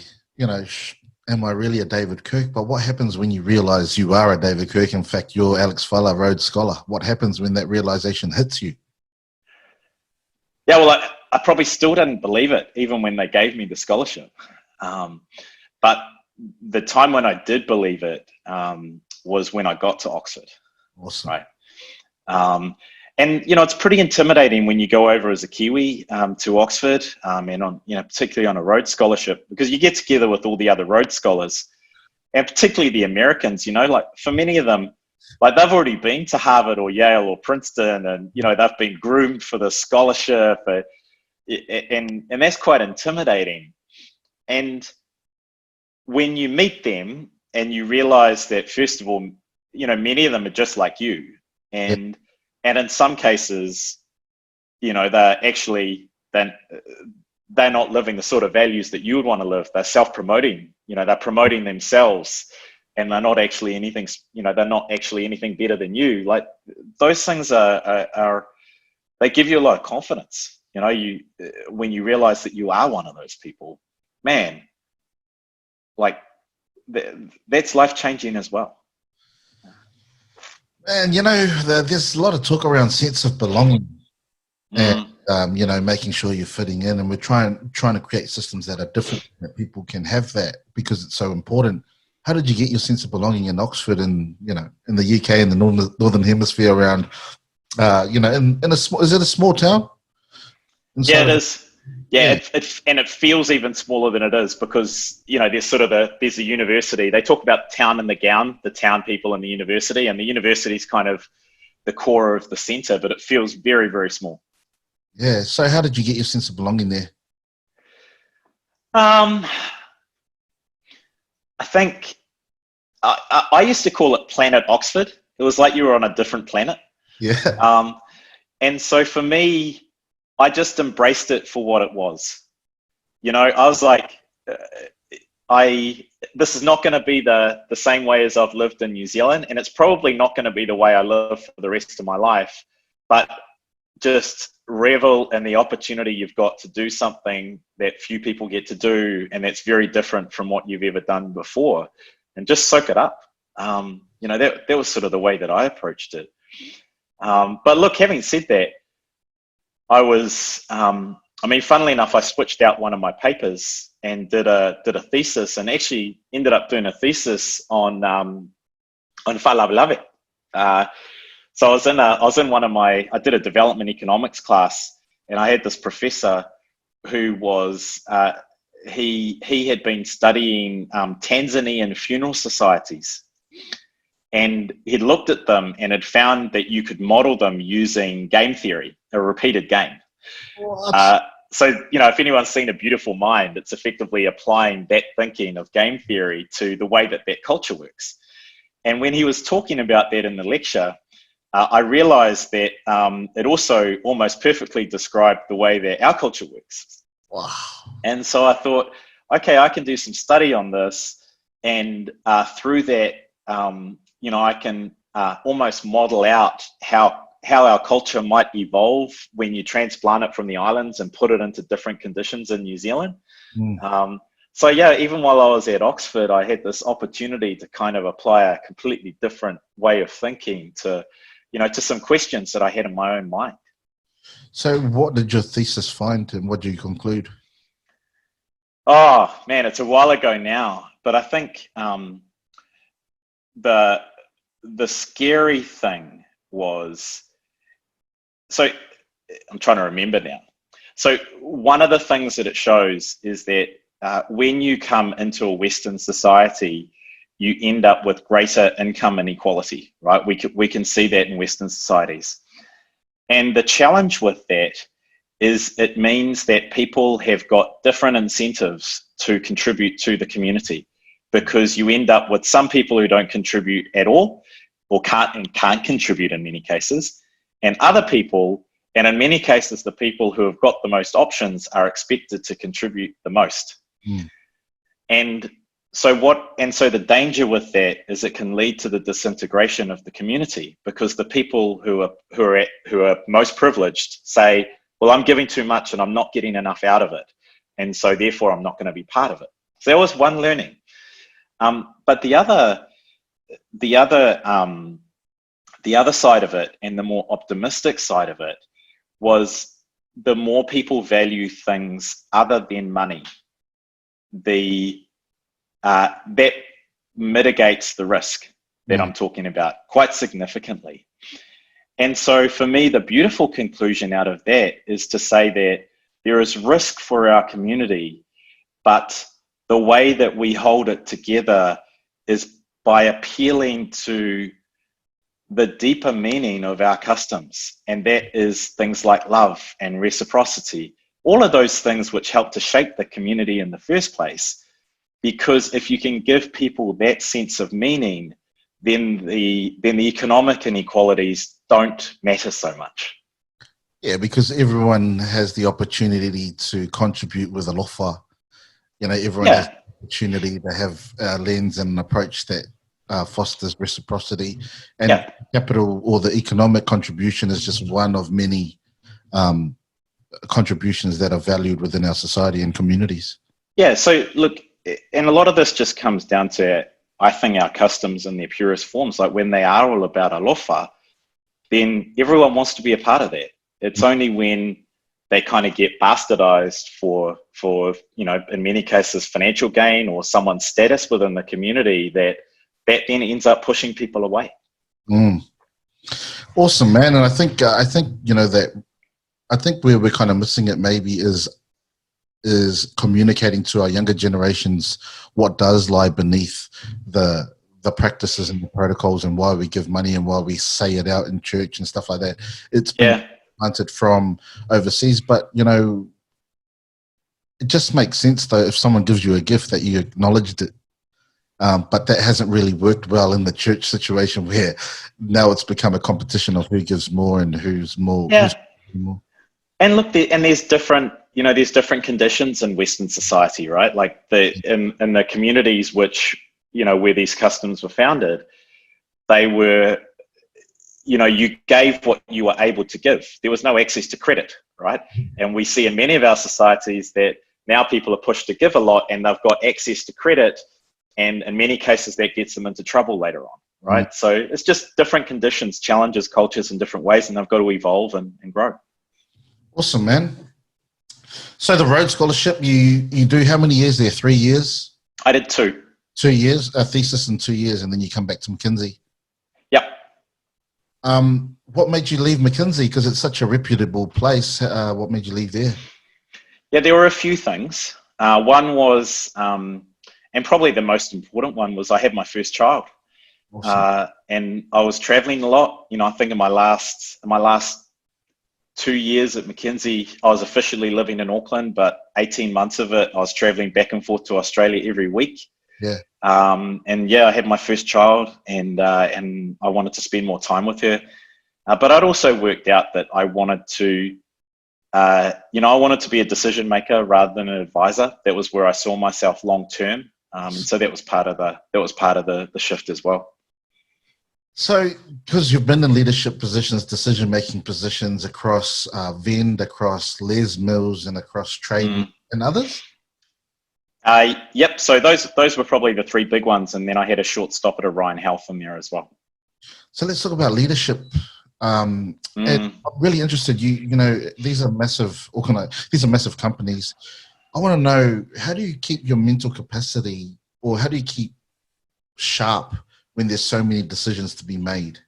really a David Kirk? But what happens when you realize you are a David Kirk? In fact, you're Alex Fala, Rhodes Scholar. What happens when that realization hits you? Yeah, well, I probably still didn't believe it, even when they gave me the scholarship. But the time when I did believe it was when I got to Oxford. Awesome. Right. And, it's pretty intimidating when you go over as a Kiwi to Oxford and on, particularly on a Rhodes Scholarship, because you get together with all the other Rhodes Scholars, and particularly the Americans, like for many of them, like they've already been to Harvard or Yale or Princeton, and, they've been groomed for the scholarship, and that's quite intimidating. And when you meet them and you realize that, first of all, many of them are just like you, and in some cases, they're not living the sort of values that you would want to live. They're self-promoting, they're promoting themselves, and they're not actually anything, they're not actually anything better than you. Like those things they give you a lot of confidence. When you realize that you are one of those people, man, like that's life-changing as well. And, there's a lot of talk around sense of belonging and, making sure you're fitting in. And we're trying to create systems that are different, that people can have that because it's so important. How did you get your sense of belonging in Oxford and, in the UK and the Northern Hemisphere around, in a small, is it a small town? Yeah, it is. Yeah, and it feels even smaller than it is because, there's a university. They talk about town and the gown, the town people and the university is kind of the core of the centre, but it feels very, very small. Yeah. So how did you get your sense of belonging there? I think I used to call it Planet Oxford. It was like you were on a different planet. Yeah. And so for me, I just embraced it for what it was. I was like, this is not going to be the same way as I've lived in New Zealand, and it's probably not going to be the way I live for the rest of my life, but just revel in the opportunity you've got to do something that few people get to do, and that's very different from what you've ever done before, and just soak it up. That was sort of the way that I approached it. But look, having said that, I was, funnily enough, I switched out one of my papers and did a thesis, and actually ended up doing a thesis on Fala. So I did a development economics class, and I had this professor who was, he had been studying Tanzanian funeral societies. And he'd looked at them and had found that you could model them using game theory, a repeated game. So, if anyone's seen A Beautiful Mind, it's effectively applying that thinking of game theory to the way that culture works. And when he was talking about that in the lecture, I realized that it also almost perfectly described the way that our culture works. Wow. And so I thought, okay, I can do some study on this. And through that, I can almost model out how our culture might evolve when you transplant it from the islands and put it into different conditions in New Zealand. So yeah, even while I was at Oxford, I had this opportunity to kind of apply a completely different way of thinking to, to some questions that I had in my own mind. So what did your thesis find and what did you conclude? Oh man, it's a while ago now, but I think the scary thing was, so I'm trying to remember now. So one of the things that it shows is that when you come into a Western society, you end up with greater income inequality, right? We can see that in Western societies. And the challenge with that is it means that people have got different incentives to contribute to the community, because you end up with some people who don't contribute at all or can't contribute in many cases, and other people, and in many cases the people who have got the most options, are expected to contribute the most. And so the danger with that is it can lead to the disintegration of the community, because the people who are most privileged say, well, I'm giving too much and I'm not getting enough out of it, and so therefore I'm not going to be part of it. So that was one learning. But the other side of it, and the more optimistic side of it, was the more people value things other than money, that mitigates the risk that I'm talking about quite significantly. And so for me, the beautiful conclusion out of that is to say that there is risk for our community, but the way that we hold it together is by appealing to the deeper meaning of our customs. And that is things like love and reciprocity, all of those things which help to shape the community in the first place. Because if you can give people that sense of meaning, then the economic inequalities don't matter so much. Yeah, because everyone has the opportunity to contribute with alofa. Everyone has the opportunity to have a lens and an approach that fosters reciprocity. And capital, or the economic contribution, is just one of many contributions that are valued within our society and communities. Yeah, so look, and a lot of this just comes down to, I think, our customs in their purest forms. Like when they are all about alofa, then everyone wants to be a part of that. It's only when they kind of get bastardized for in many cases financial gain or someone's status within the community that then ends up pushing people away. Awesome, man. And I think where we're kind of missing it maybe is communicating to our younger generations what does lie beneath the practices and the protocols, and why we give money and why we say it out in church and stuff like that. It's been planted from overseas, but it just makes sense though if someone gives you a gift that you acknowledged it. But that hasn't really worked well in the church situation, where now it's become a competition of who gives more and who's more. Who's more. And look, there's different conditions in Western society, right? Like in the communities which, where these customs were founded, they were, you gave what you were able to give. There was no access to credit, right? And we see in many of our societies that now people are pushed to give a lot and they've got access to credit. And in many cases, that gets them into trouble later on, right? So it's just different conditions, challenges, cultures in different ways, and they've got to evolve and grow. Awesome, man. So the Rhodes Scholarship, you do how many years there? 3 years? I did 2. 2 years, a thesis in 2 years, and then you come back to McKinsey. Yep. What made you leave McKinsey? Because it's such a reputable place. What made you leave there? Yeah, there were a few things. One was, and probably the most important one, was I had my first child. Awesome. And I was traveling a lot. I think in my last 2 years at McKinsey, I was officially living in Auckland, but 18 months of it, I was traveling back and forth to Australia every week. Yeah. I had my first child, and I wanted to spend more time with her. But I'd also worked out that I wanted to, I wanted to be a decision maker rather than an advisor. That was where I saw myself long term. And so that was part of the shift as well. So, because you've been in leadership positions, decision-making positions across Vend, across Les Mills, and across trade and others? Yep. So those were probably the three big ones, and then I had a short stop at Orion Health in there as well. So let's talk about leadership. And I'm really interested. You know, these are massive companies. I want to know, how do you keep your mental capacity, or how do you keep sharp when there's so many decisions to be made?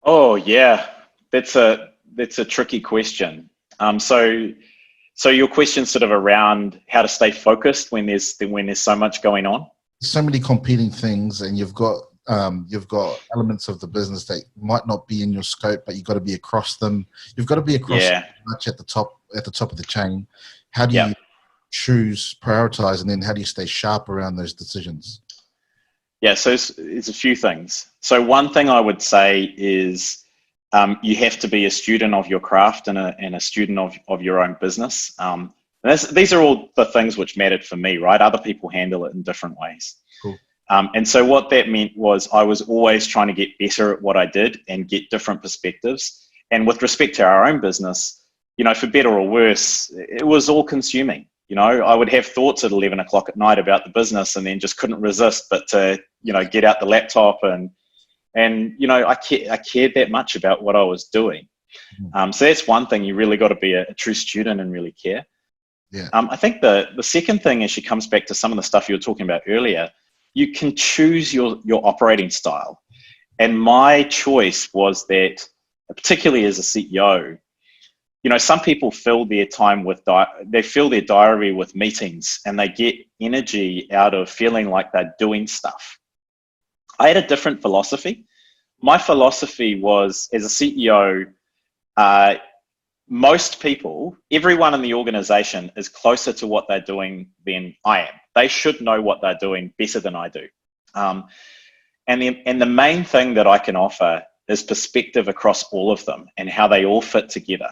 Oh yeah, that's a tricky question. So your question's sort of around how to stay focused when there's so much going on. So many competing things, and you've got elements of the business that might not be in your scope, but you've got to be across them. You've got to be across much at the top of the chain. How do you choose, prioritize, and then how do you stay sharp around those decisions? Yeah, so it's a few things. So one thing I would say is you have to be a student of your craft and a student of your own business. These are all the things which mattered for me, right? Other people handle it in different ways. Cool. And so what that meant was I was always trying to get better at what I did and get different perspectives. And with respect to our own business, you know, for better or worse, it was all consuming. You know, I would have thoughts at 11 o'clock at night about the business, and then just couldn't resist but to, you know, get out the laptop and you know, I cared that much about what I was doing. So that's one thing. You really got to be a true student and really care. Yeah. I think the second thing actually comes back to some of the stuff you were talking about earlier. You can choose your operating style. And my choice was that, particularly as a CEO, you know, some people fill their time with, they fill their diary with meetings, and they get energy out of feeling like they're doing stuff. I had a different philosophy. My philosophy was, as a CEO, most people, everyone in the organization is closer to what they're doing than I am. They should know what they're doing better than I do. And the main thing that I can offer is perspective across all of them and how they all fit together.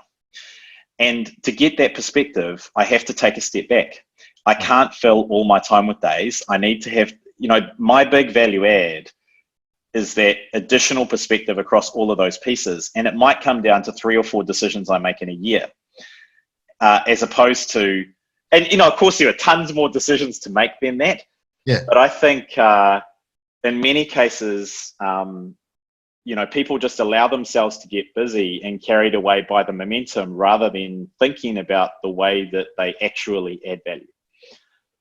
And to get that perspective, I have to take a step back. I can't fill all my time with days. I need to have, you know, my big value add is that additional perspective across all of those pieces. And it might come down to 3 or 4 decisions I make in a year, as opposed to, and, you know, of course there are tons more decisions to make than that. Yeah. But I think in many cases, you know, people just allow themselves to get busy and carried away by the momentum rather than thinking about the way that they actually add value.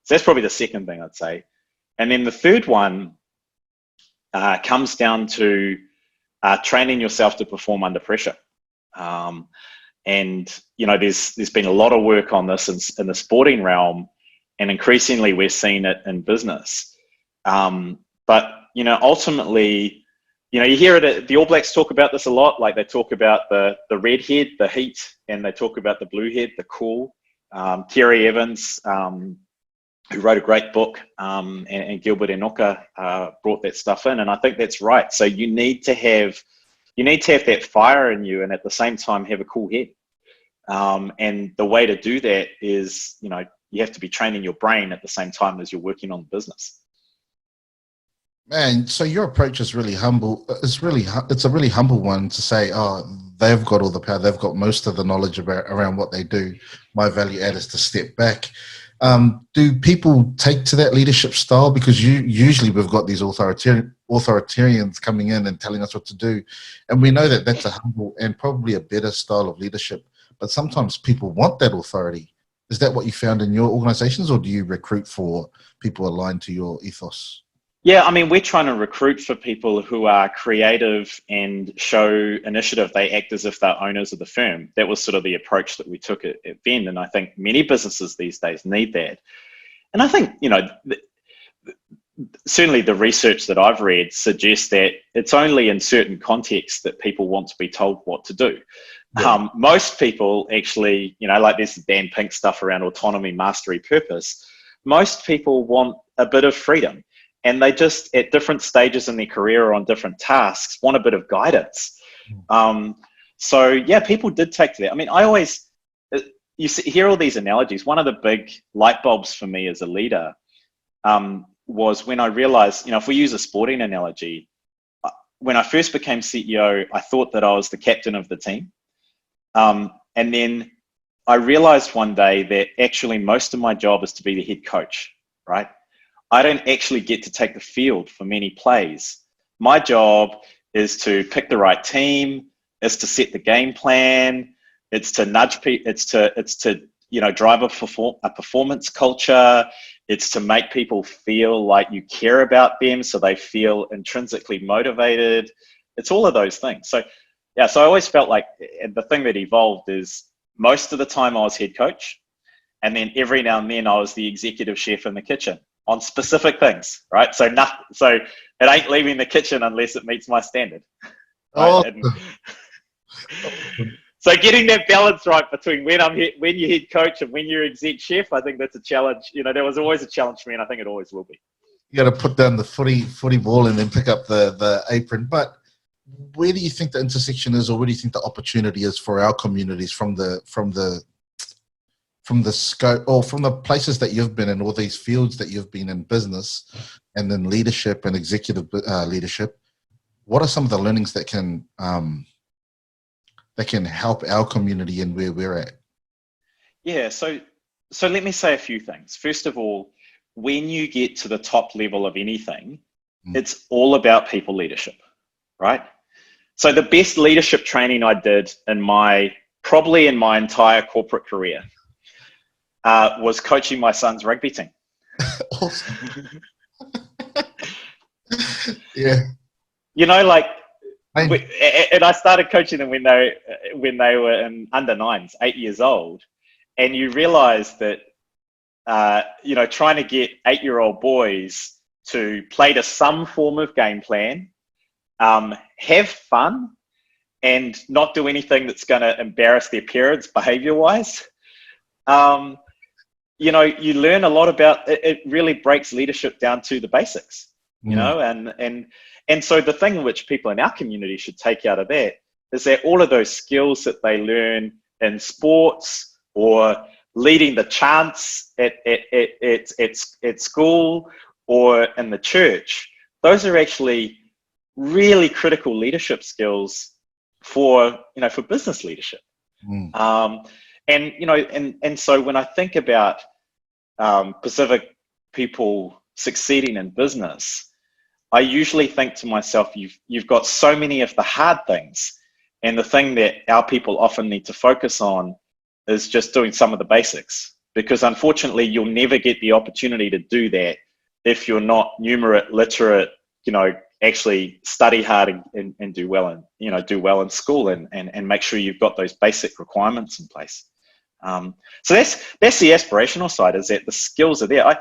So that's probably the second thing I'd say. And then the third one comes down to training yourself to perform under pressure. And, you know, there's been a lot of work on this in the sporting realm, and increasingly we're seeing it in business. But, you know, ultimately, you know, you hear it, the All Blacks talk about this a lot. Like, they talk about the red head, the heat, and they talk about the blue head, the cool. Terry Evans, who wrote a great book, and Gilbert Enoka brought that stuff in, and I think that's right. So you need to have that fire in you, and at the same time have a cool head. And the way to do that is, you know, you have to be training your brain at the same time as you're working on the business. Man, so your approach is really humble. It's a really humble one to say, oh, they've got all the power, they've got most of the knowledge around what they do. My value add is to step back. Do people take to that leadership style? Because usually we've got these authoritarians coming in and telling us what to do, and we know that that's a humble and probably a better style of leadership. But sometimes people want that authority. Is that what you found in your organizations, or do you recruit for people aligned to your ethos? Yeah, I mean, we're trying to recruit for people who are creative and show initiative. They act as if they're owners of the firm. That was sort of the approach that we took at Vend, and I think many businesses these days need that. And I think, you know, certainly the research that I've read suggests that it's only in certain contexts that people want to be told what to do. Yeah. Most people actually, you know, like there's Dan Pink stuff around autonomy, mastery, purpose. Most people want a bit of freedom. And they just, at different stages in their career or on different tasks, want a bit of guidance. So yeah, people did take to that. I mean, I always, you hear all these analogies. One of the big light bulbs for me as a leader was when I realized, you know, if we use a sporting analogy, when I first became CEO, I thought that I was the captain of the team. And then I realized one day that actually most of my job is to be the head coach, right? I don't actually get to take the field for many plays. My job is to pick the right team, is to set the game plan, it's to nudge people, it's to drive a performance culture, it's to make people feel like you care about them so they feel intrinsically motivated. It's all of those things. So yeah, so I always felt like the thing that evolved is most of the time I was head coach, and then every now and then I was the executive chef in the kitchen on specific things, right? So it ain't leaving the kitchen unless it meets my standard. Right? So getting that balance right between when you're head coach and when you're exec chef, I think that's a challenge. There was always a challenge for me, and I think it always will be. You got to put down the footy ball and then pick up the apron. But where do you think the intersection is, or where do you think the opportunity is for our communities from the scope, or from the places that you've been in, all these fields that you've been in, business and then leadership and executive leadership? What are some of the learnings that can help our community and where we're at? Yeah, so let me say a few things. First of all, when you get to the top level of anything, it's all about people leadership, right? So the best leadership training I did probably in my entire corporate career was coaching my son's rugby team. Awesome. Yeah. And I started coaching them when they were in under nines, 8 years old, and you realize that trying to get 8-year-old boys to play to some form of game plan, have fun, and not do anything that's going to embarrass their parents behavior-wise. You learn a lot about it. It really breaks leadership down to the basics, and so the thing which people in our community should take out of that is that all of those skills that they learn in sports or leading the chants at school or in the church, those are actually really critical leadership skills for business leadership. And so when I think about Pacific people succeeding in business, I usually think to myself, you've got so many of the hard things, and the thing that our people often need to focus on is just doing some of the basics, because unfortunately you'll never get the opportunity to do that if you're not numerate, literate, actually study hard and do well in school and make sure you've got those basic requirements in place. So that's the aspirational side, is that the skills are there.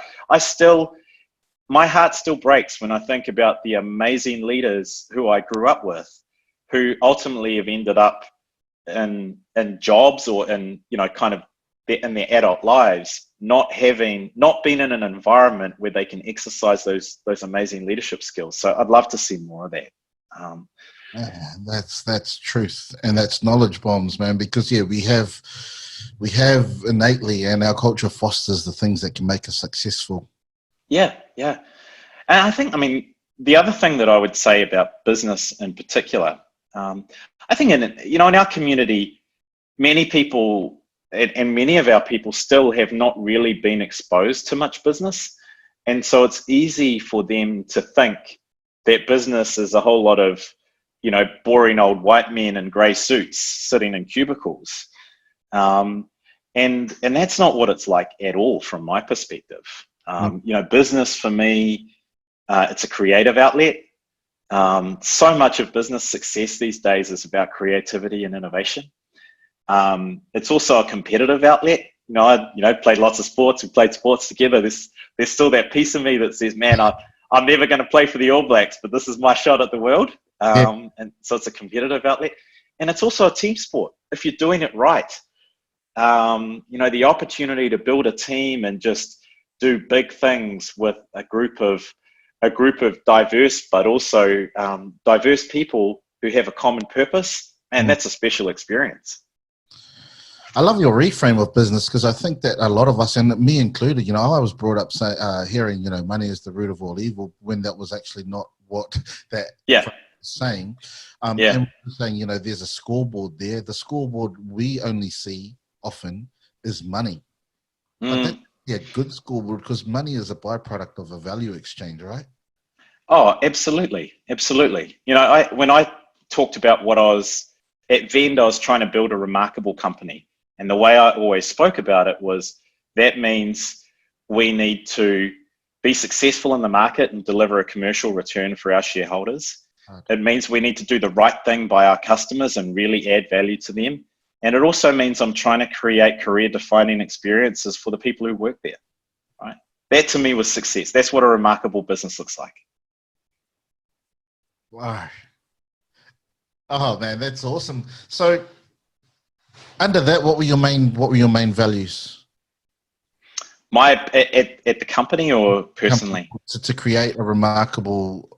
My heart still breaks when I think about the amazing leaders who I grew up with, who ultimately have ended up in jobs or in their adult lives, not being in an environment where they can exercise those amazing leadership skills. So I'd love to see more of that. That's truth, and that's knowledge bombs, man. Because we have innately, and our culture fosters the things that can make us successful. Yeah. And I think, the other thing that I would say about business in particular, I think in our community, many people and many of our people still have not really been exposed to much business. And so it's easy for them to think that business is a whole lot of, boring old white men in grey suits sitting in cubicles. And that's not what it's like at all from my perspective. Business for me, it's a creative outlet. So much of business success these days is about creativity and innovation. It's also a competitive outlet. I played lots of sports. We played sports together. There's still that piece of me that says, man, I'm never going to play for the All Blacks, but this is my shot at the world. And so it's a competitive outlet. And it's also a team sport if you're doing it right. The opportunity to build a team and just do big things with a group of diverse, but also diverse people who have a common purpose, and that's a special experience. I love your reframe of business, because I think that a lot of us, and me included, I was brought up hearing, money is the root of all evil, when that was actually not what that was saying. And saying, there's a scoreboard there. The scoreboard we only see often is money. I think, yeah, good school, because money is a byproduct of a value exchange, right? Oh, absolutely. Absolutely. You know, when I talked about what I was at Vend, I was trying to build a remarkable company. And the way I always spoke about it was that means we need to be successful in the market and deliver a commercial return for our shareholders. It means we need to do the right thing by our customers and really add value to them. And it also means I'm trying to create career-defining experiences for the people who work there, right? That to me was success. That's what a remarkable business looks like. Wow. Oh man, that's awesome. So under that, what were your main values? At the company or personally? To create a remarkable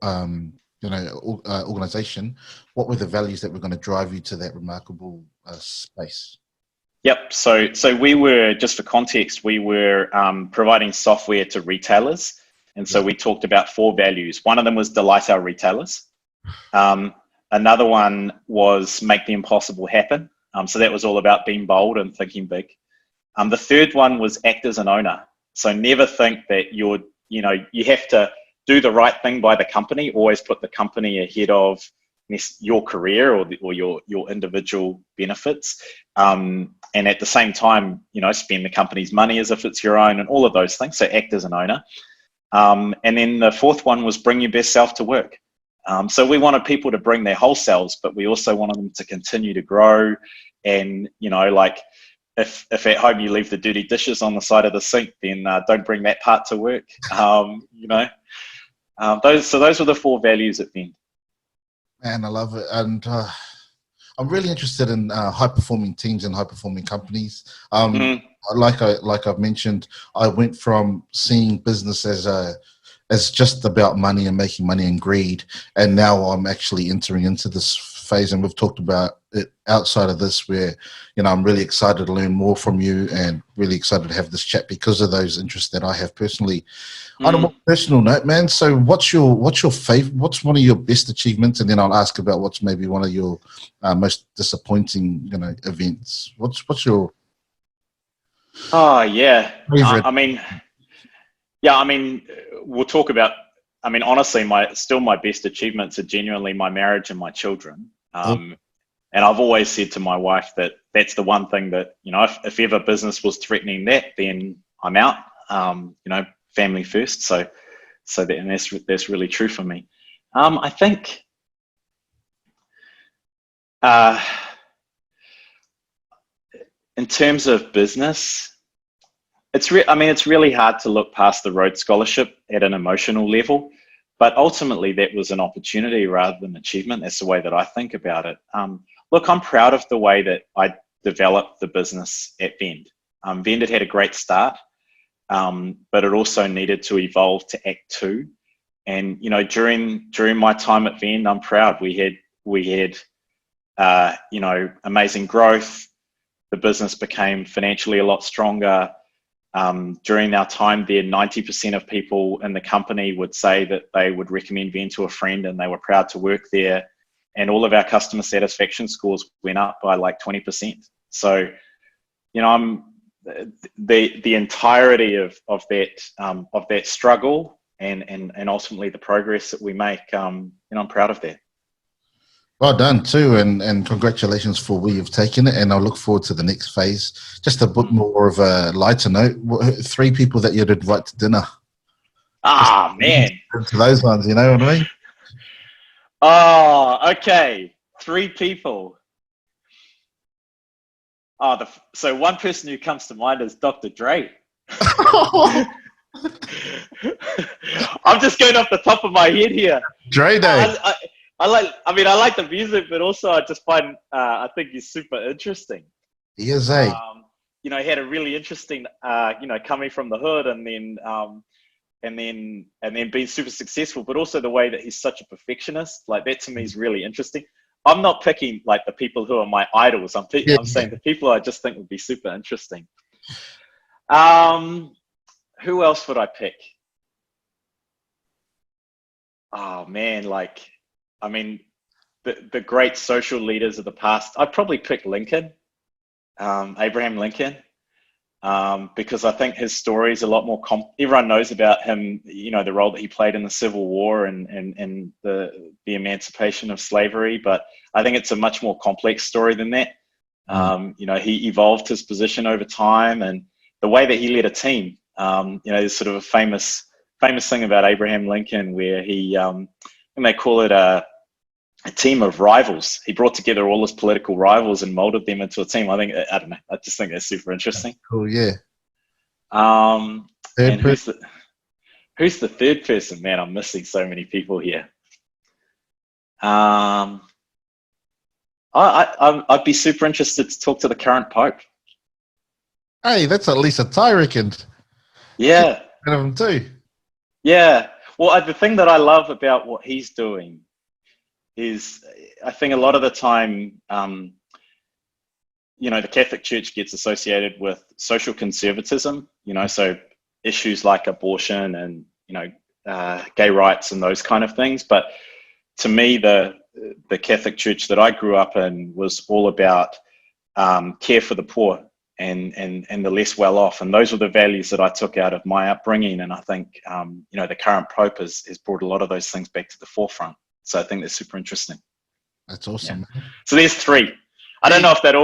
organization, what were the values that were going to drive you to that remarkable space? Yep. So we were, just for context, we were providing software to retailers. And so we talked about 4 values. One of them was delight our retailers. Another one was make the impossible happen. So that was all about being bold and thinking big. The third one was act as an owner. So never think that you have to do the right thing by the company. Always put the company ahead of your career or your individual benefits. And at the same time, spend the company's money as if it's your own and all of those things. So act as an owner. And then the fourth one was bring your best self to work. So we wanted people to bring their whole selves, but we also wanted them to continue to grow. And, if at home you leave the dirty dishes on the side of the sink, then don't bring that part to work. Those were the 4 values at Vend. Man, I love it. And I'm really interested in high-performing teams and high-performing companies. Like I've mentioned, I went from seeing business as just about money and making money and greed, and now I'm actually entering into this phase, and we've talked about it outside of this, where I'm really excited to learn more from you and really excited to have this chat because of those interests that I have personally. On a more personal note, man, so what's your favorite, what's one of your best achievements, and then I'll ask about what's maybe one of your most disappointing events. What's your favorite? We'll talk about, honestly, my best achievements are genuinely my marriage and my children. And I've always said to my wife that that's the one thing that, if ever business was threatening that, then I'm out, family first. So that's really true for me. I think, in terms of business, it's really hard to look past the Rhodes Scholarship at an emotional level, but ultimately that was an opportunity rather than achievement. That's the way that I think about it. Look, I'm proud of the way that I developed the business at Vend. Vend had a great start, but it also needed to evolve to Act 2. And during my time at Vend, I'm proud we had amazing growth. The business became financially a lot stronger. During our time there, 90% of people in the company would say that they would recommend Vend to a friend, and they were proud to work there. And all of our customer satisfaction scores went up by like 20%. So, I'm the entirety of that struggle and ultimately the progress that we make. I'm proud of that. Well done too, and congratulations for where you've taken it, and I look forward to the next phase. Just a bit more of a lighter note, 3 people that you'd invite to dinner. Man. To those ones, you know what I mean? Oh, okay. 3 people. So one person who comes to mind is Dr. Dre. I'm just going off the top of my head here. Dre Day. I like the music, but also I just find I think he's super interesting. He is, eh? He had a really interesting, coming from the hood and then being super successful, but also the way that he's such a perfectionist. Like that to me is really interesting. I'm not picking like the people who are my idols. I'm saying the people I just think would be super interesting. Who else would I pick? Oh man, the great social leaders of the past. I'd probably pick Lincoln, Abraham Lincoln. because I think his story is a lot more. Everyone knows about him, you know, the role that he played in the Civil War and the emancipation of slavery. But I think it's a much more complex story than that. You know, he evolved his position over time, and the way that he led a team. You know, there's sort of a famous thing about Abraham Lincoln where he, and they call it a team of rivals. He brought together all his political rivals and molded them into a team. I don't know. I just think that's super interesting. Cool, yeah. And who's the third person? Man, I'm missing so many people here. I'd be super interested to talk to the current Pope. Hey, that's at least a tie, I reckon. Yeah. One of them too. Yeah. Well, the thing that I love about what he's doing is, I think a lot of the time, you know, the Catholic Church gets associated with social conservatism, you know, so issues like abortion and, you know, gay rights and those kind of things. But to me, the Catholic Church that I grew up in was all about care for the poor and the less well off. And those were the values that I took out of my upbringing. And I think, you know, the current Pope has brought a lot of those things back to the forefront. So I think that's super interesting. That's awesome. Yeah. So there's three. I don't know if that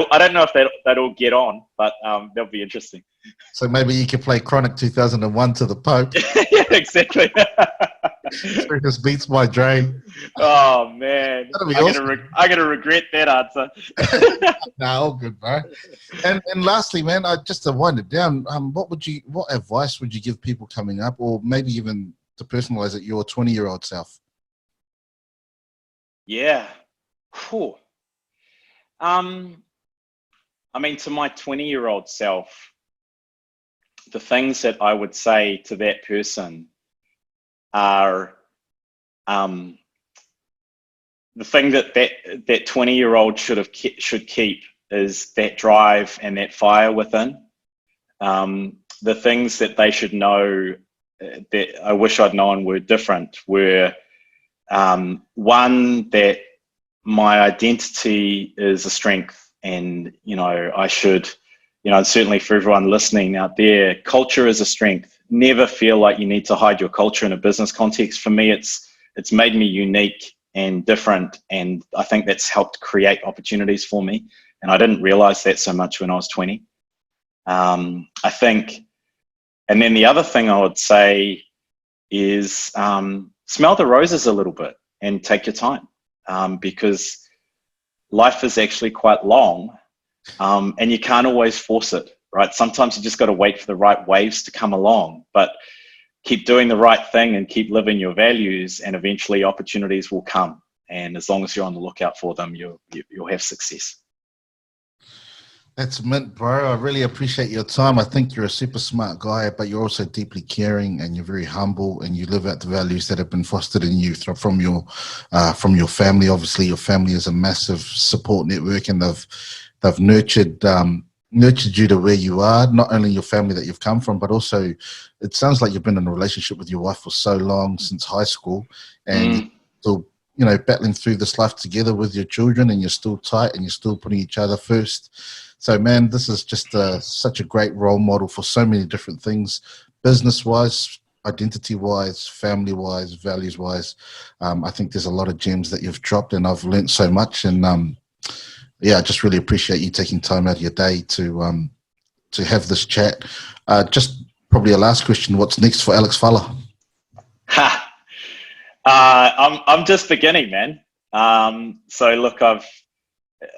all get on, but they'll be interesting. So maybe you could play Chronic 2001 to the Pope. Yeah, exactly. Circus beats my drain. Oh man, awesome. I'm gonna regret that answer. No, all good, bro. And lastly, man, just to wind it down, what advice would you give people coming up, or maybe even to personalize it, your 20-year-old self? Yeah. Whew. I mean, to my 20-year-old self, the things that I would say to that person are the thing that 20-year-old should keep is that drive and that fire within. The things that they should know that I wish I'd known were different were, one, that my identity is a strength, and, you know, I should, you know, certainly for everyone listening out there, culture is a strength. Never feel like you need to hide your culture in a business context. For me, it's made me unique and different, and I think that's helped create opportunities for me. And I didn't realize that so much when I was 20. I think, and then the other thing I would say is smell the roses a little bit and take your time, because life is actually quite long, and you can't always force it, right? Sometimes you just got to wait for the right waves to come along, but keep doing the right thing and keep living your values, and eventually opportunities will come. And as long as you're on the lookout for them, you'll have success. That's mint, bro. I really appreciate your time. I think you're a super smart guy, but you're also deeply caring, and you're very humble, and you live out the values that have been fostered in you from your family. Obviously, your family is a massive support network, and they've nurtured you to where you are. Not only your family that you've come from, but also it sounds like you've been in a relationship with your wife for so long, since high school, and you're still, you know, battling through this life together with your children, and you're still tight, and you're still putting each other first. So, man, this is just such a great role model for so many different things, business-wise, identity-wise, family-wise, values-wise. I think there's a lot of gems that you've dropped, and I've learnt so much. And yeah, I just really appreciate you taking time out of your day to have this chat. Just probably a last question: what's next for Alex Fala? I'm just beginning, man. So look,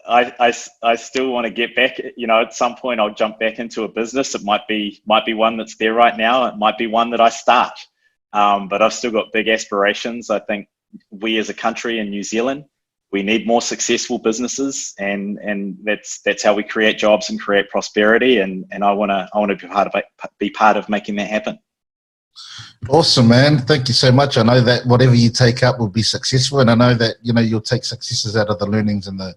I still want to get back. You know, at some point I'll jump back into a business. It might be one that's there right now. It might be one that I start. But I've still got big aspirations. I think we as a country in New Zealand, we need more successful businesses, and that's how we create jobs and create prosperity. And I want to be part of making that happen. Awesome, man. Thank you so much. I know that whatever you take up will be successful, and I know that, you know, you'll take successes out of the learnings and the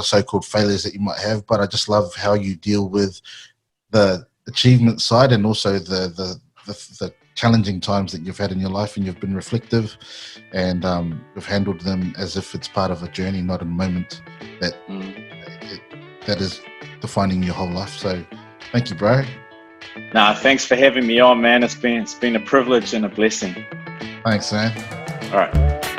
so-called failures that you might have. But I just love how you deal with the achievement side, and also the challenging times that you've had in your life, and you've been reflective, and you've handled them as if it's part of a journey, not a moment that is defining your whole life. So Thank you, bro. Nah, thanks for having me on, man. It's been a privilege and a blessing. Thanks, man. All right.